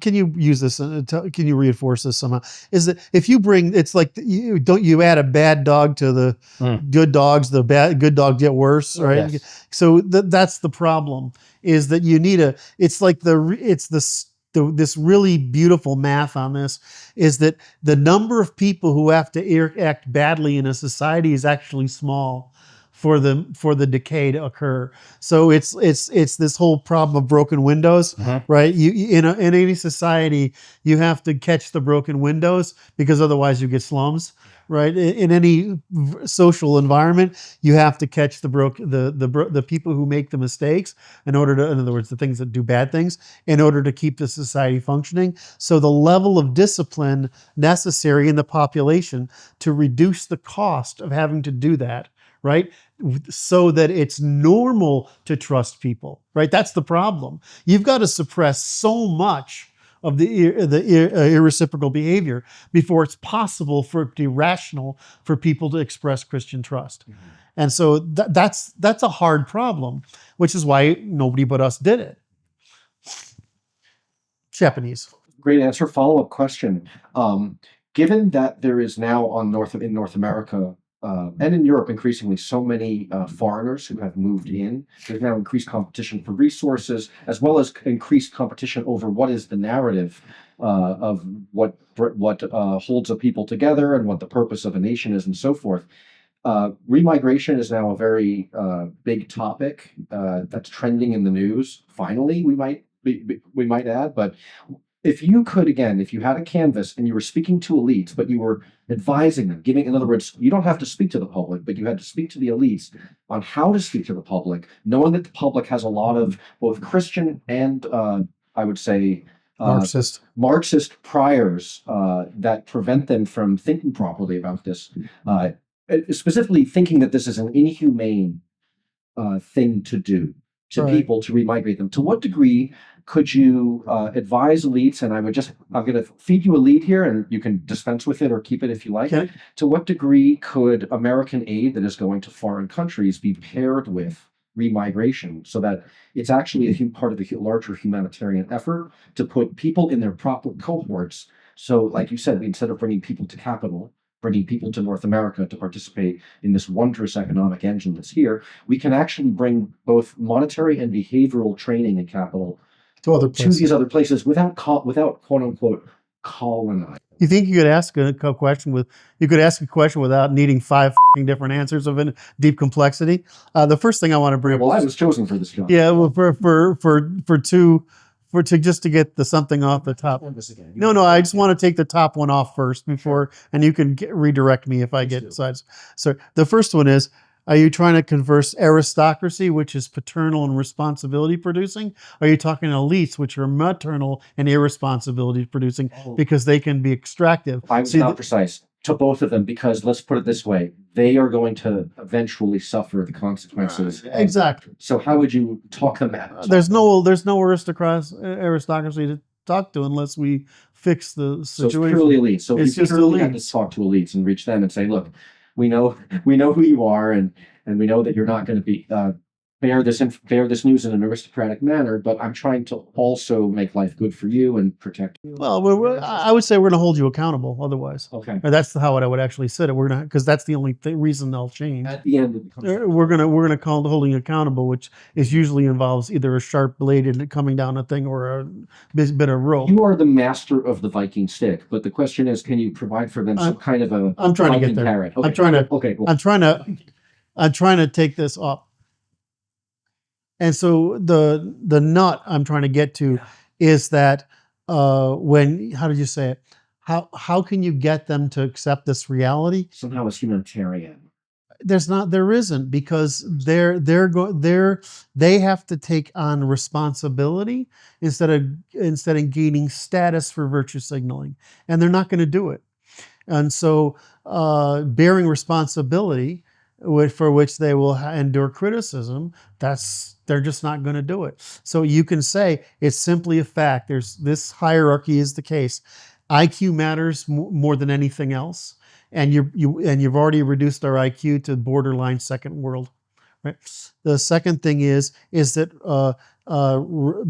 can you use this? Can you reinforce this somehow? Is that if you bring, it's like you add a bad dog to the good dogs, the good dogs get worse, right? Yes. So that's the problem. Is that you need this really beautiful math on this is that the number of people who have to act badly in a society is actually small for the decay to occur. So it's this whole problem of broken windows, right? In any society, you have to catch the broken windows because otherwise you get slums. Right, in any social environment, you have to catch the people who make the mistakes in other words, the things that do bad things, in order to keep the society functioning. So the level of discipline necessary in the population to reduce the cost of having to do that, right, so that it's normal to trust people, right? That's the problem. You've got to suppress so much of the irreciprocal behavior before it's possible for it to be rational for people to express Christian trust. And so that's a hard problem, which is why nobody but us did it. Japanese. Great answer. Follow-up question. Given that there is now in North America and in Europe increasingly so many foreigners who have moved in, there's now increased competition for resources as well as increased competition over what is the narrative of what holds a people together and what the purpose of a nation is and so forth. Remigration is now a very big topic that's trending in the news. Finally, we might add, but if you had a canvas and you were speaking to elites, but you were advising them, in other words, you don't have to speak to the public, but you had to speak to the elites on how to speak to the public, knowing that the public has a lot of both Christian and, I would say, Marxist priors that prevent them from thinking properly about this, specifically thinking that this is an inhumane thing to do. to Right. people to remigrate them. To what degree could you advise elites? And I'm going to feed you a lead here, and you can dispense with it or keep it if you like. Okay. To what degree could American aid that is going to foreign countries be paired with remigration so that it's actually a part of the larger humanitarian effort to put people in their proper cohorts? So, like you said, instead of bringing people to capital, bringing people to North America to participate in this wondrous economic engine that's here, we can actually bring both monetary and behavioral training and capital To other to places. these other places without quote unquote colonizing. You think you could ask a question without needing 5 different answers of a deep complexity? The first thing I want to bring up. Well, I was chosen for this job. Yeah, well, just to get the something off the top. No, I just want to take the top one off first before, and you can redirect me if I get sides. So the first one is, are you trying to converse aristocracy, which is paternal and responsibility producing? Or are you talking elites, which are maternal and irresponsibility producing because they can be extractive? I was not precise to both of them because let's put it this way: they are going to eventually suffer the consequences. Exactly. So how would you talk them out? There's no aristocracy to talk to unless we fix the So it's situation. purely elites. So It's if you just purely had elites. to talk to elites and reach them and say, look, we know who you are, and we know that you're not going to be bear this news in an aristocratic manner, but I'm trying to also make life good for you and protect you. Well, I would say we're going to hold you accountable. Otherwise, Okay. or that's how I would actually say it. We're going to, because that's the only reason they'll change. At the end of the conversation. We're gonna call holding you accountable, which is usually involves either a sharp blade coming down a thing or a bit of rope. You are the master of the Viking stick, but the question is, can you provide for them some kind of a I'm trying to Viking get there. carrot? Okay. I'm trying to. Okay, cool. I'm trying to take this up. And so the nut I'm trying to get to is that how did you say it? How can you get them to accept this reality? Somehow it's humanitarian. There isn't, because they have to take on responsibility instead of gaining status for virtue signaling, and they're not going to do it. And so bearing responsibility for which they will endure criticism, they're just not going to do it. So you can say it's simply a fact. There's this hierarchy is the case. IQ matters more than anything else, and you've already reduced our IQ to borderline second world. Right. The second thing is that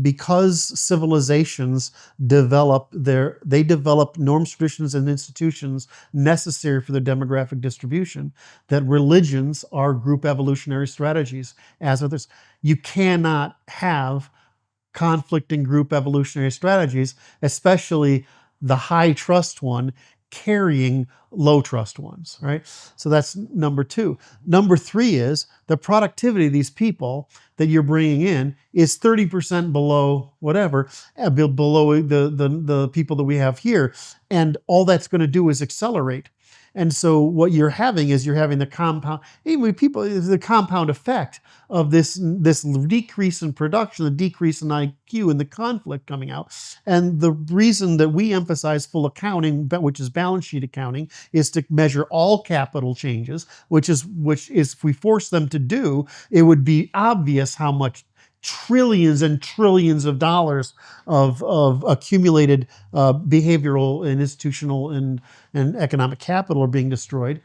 because civilizations develop norms, traditions, and institutions necessary for their demographic distribution, that religions are group evolutionary strategies as others. You cannot have conflicting group evolutionary strategies, especially the high trust one carrying low trust ones, right? So that's number 2. Number 3 is the productivity of these people that you're bringing in is 30% below whatever, below the people that we have here. And all that's going to do is accelerate. And so what you're having the compound effect of this decrease in production, the decrease in IQ, and the conflict coming out. And the reason that we emphasize full accounting, which is balance sheet accounting, is to measure all capital changes, which is if we force them to do, it would be obvious how much trillions and trillions of dollars of accumulated behavioral and institutional and economic capital are being destroyed.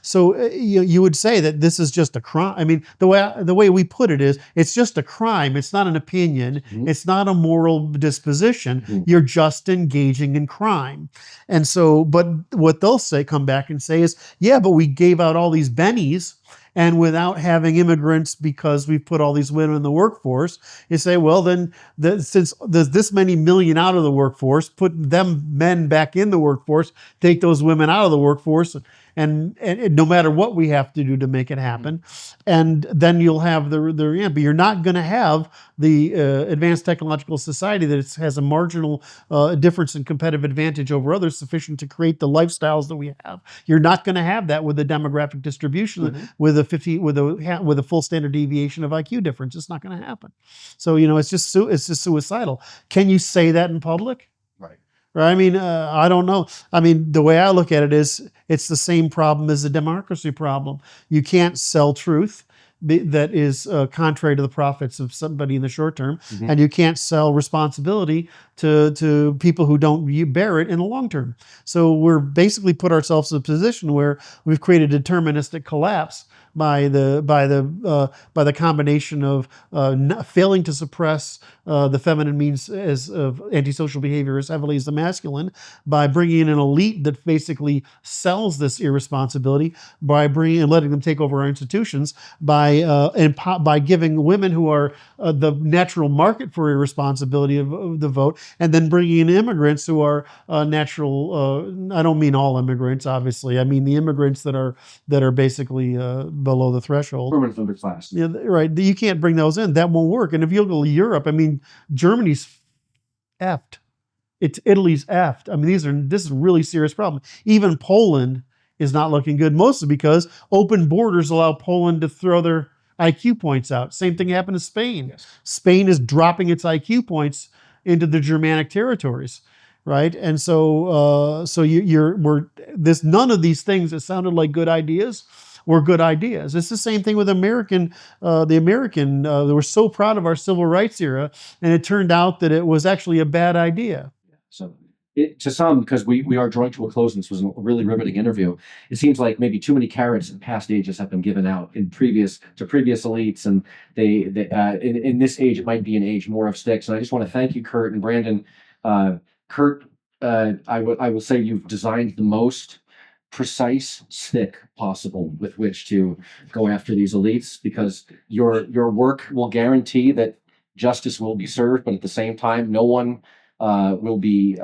So you would say that this is just a crime. I mean, the way we put it is, it's just a crime. It's not an opinion. Mm-hmm. It's not a moral disposition. Mm-hmm. You're just engaging in crime. And so, but what they'll come back and say is, yeah, but we gave out all these bennies, and without having immigrants, because we've put all these women in the workforce, you say, well, then since there's this many million out of the workforce, put them men back in the workforce, take those women out of the workforce, and no matter what we have to do to make it happen, and then you'll have but you're not going to have the advanced technological society that has a marginal difference in competitive advantage over others sufficient to create the lifestyles that we have. You're not going to have that with the demographic distribution, with a full standard deviation of IQ difference. It's not going to happen. So it's just suicidal. Can you say that in public? Right. I mean, I don't know. I mean, the way I look at it is, it's the same problem as the democracy problem. You can't sell truth. that is contrary to the profits of somebody in the short term, Mhm. and you can't sell responsibility to people who don't bear it in the long term. So we're basically put ourselves in a position where we've created a deterministic collapse by the combination of failing to suppress the feminine means as of antisocial behavior as heavily as the masculine, by bringing in an elite that basically sells this irresponsibility, by bringing and letting them take over our institutions, by giving women who are the natural market for irresponsibility of the vote, and then bringing in immigrants who are natural. I don't mean all immigrants, obviously. I mean the immigrants that are basically below the threshold. Permanent underclass. Yeah, right. You can't bring those in. That won't work. And if you go to Europe, I mean, Germany's effed. Italy's effed. I mean, this is a really serious problem. Even Poland is not looking good, mostly because open borders allow Poland to throw their IQ points out. Same thing happened to Spain. Yes. Spain is dropping its IQ points into the Germanic territories, right? And so, none of these things that sounded like good ideas were good ideas. It's the same thing with the American. They were so proud of our civil rights era, and it turned out that it was actually a bad idea. So to some, because we are drawing to a close, and this was a really riveting interview, it seems like maybe too many carrots in past ages have been given out to previous elites, and they in this age it might be an age more of sticks. And I just want to thank you, Curt and Brandon. Curt, I will say you've designed the most precise stick possible with which to go after these elites, because your work will guarantee that justice will be served, but at the same time, no one will be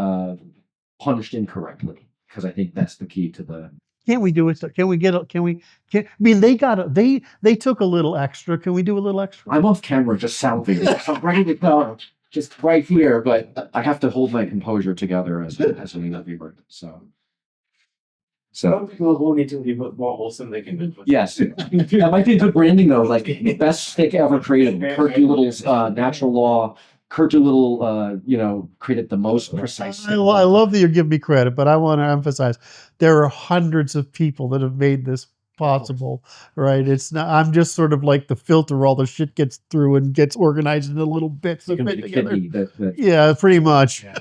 punished incorrectly, because I think that's the key to the. Can't we do it? Can we? I mean, they took a little extra. Can we do a little extra? I'm off camera, just salving. I'm ready to go, just right here, but I have to hold my composure together as an interviewer. Some people who need to be more wholesome they can live with. Yes, that might be good branding though. Like the best stick ever created, Curt Doolittle's natural law. Curt Doolittle, created the most precise stick. I love that you're giving me credit, but I want to emphasize there are hundreds of people that have made this possible, right? It's not. I'm just sort of like the filter. All the shit gets through and gets organized into little bits that fit together. Yeah, pretty much. Yeah.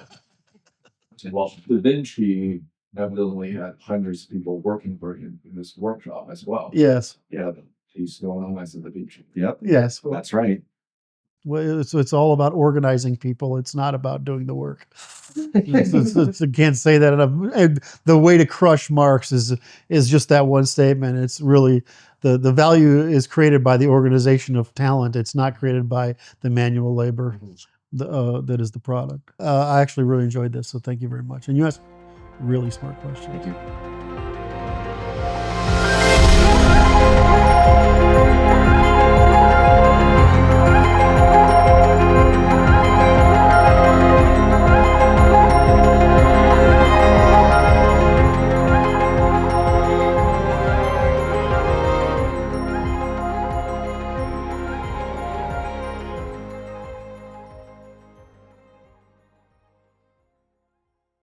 Well, Da Vinci evidently had hundreds of people working for him in this workshop as well. Yes. Yeah, he's going on as a Da Vinci. Yep. Yes. That's right. Well, so it's all about organizing people. It's not about doing the work. I can't say that enough. And the way to crush Marx is just that one statement. It's really the value is created by the organization of talent. It's not created by the manual labor that is the product. I actually really enjoyed this, so thank you very much. And you asked really smart questions. Thank you.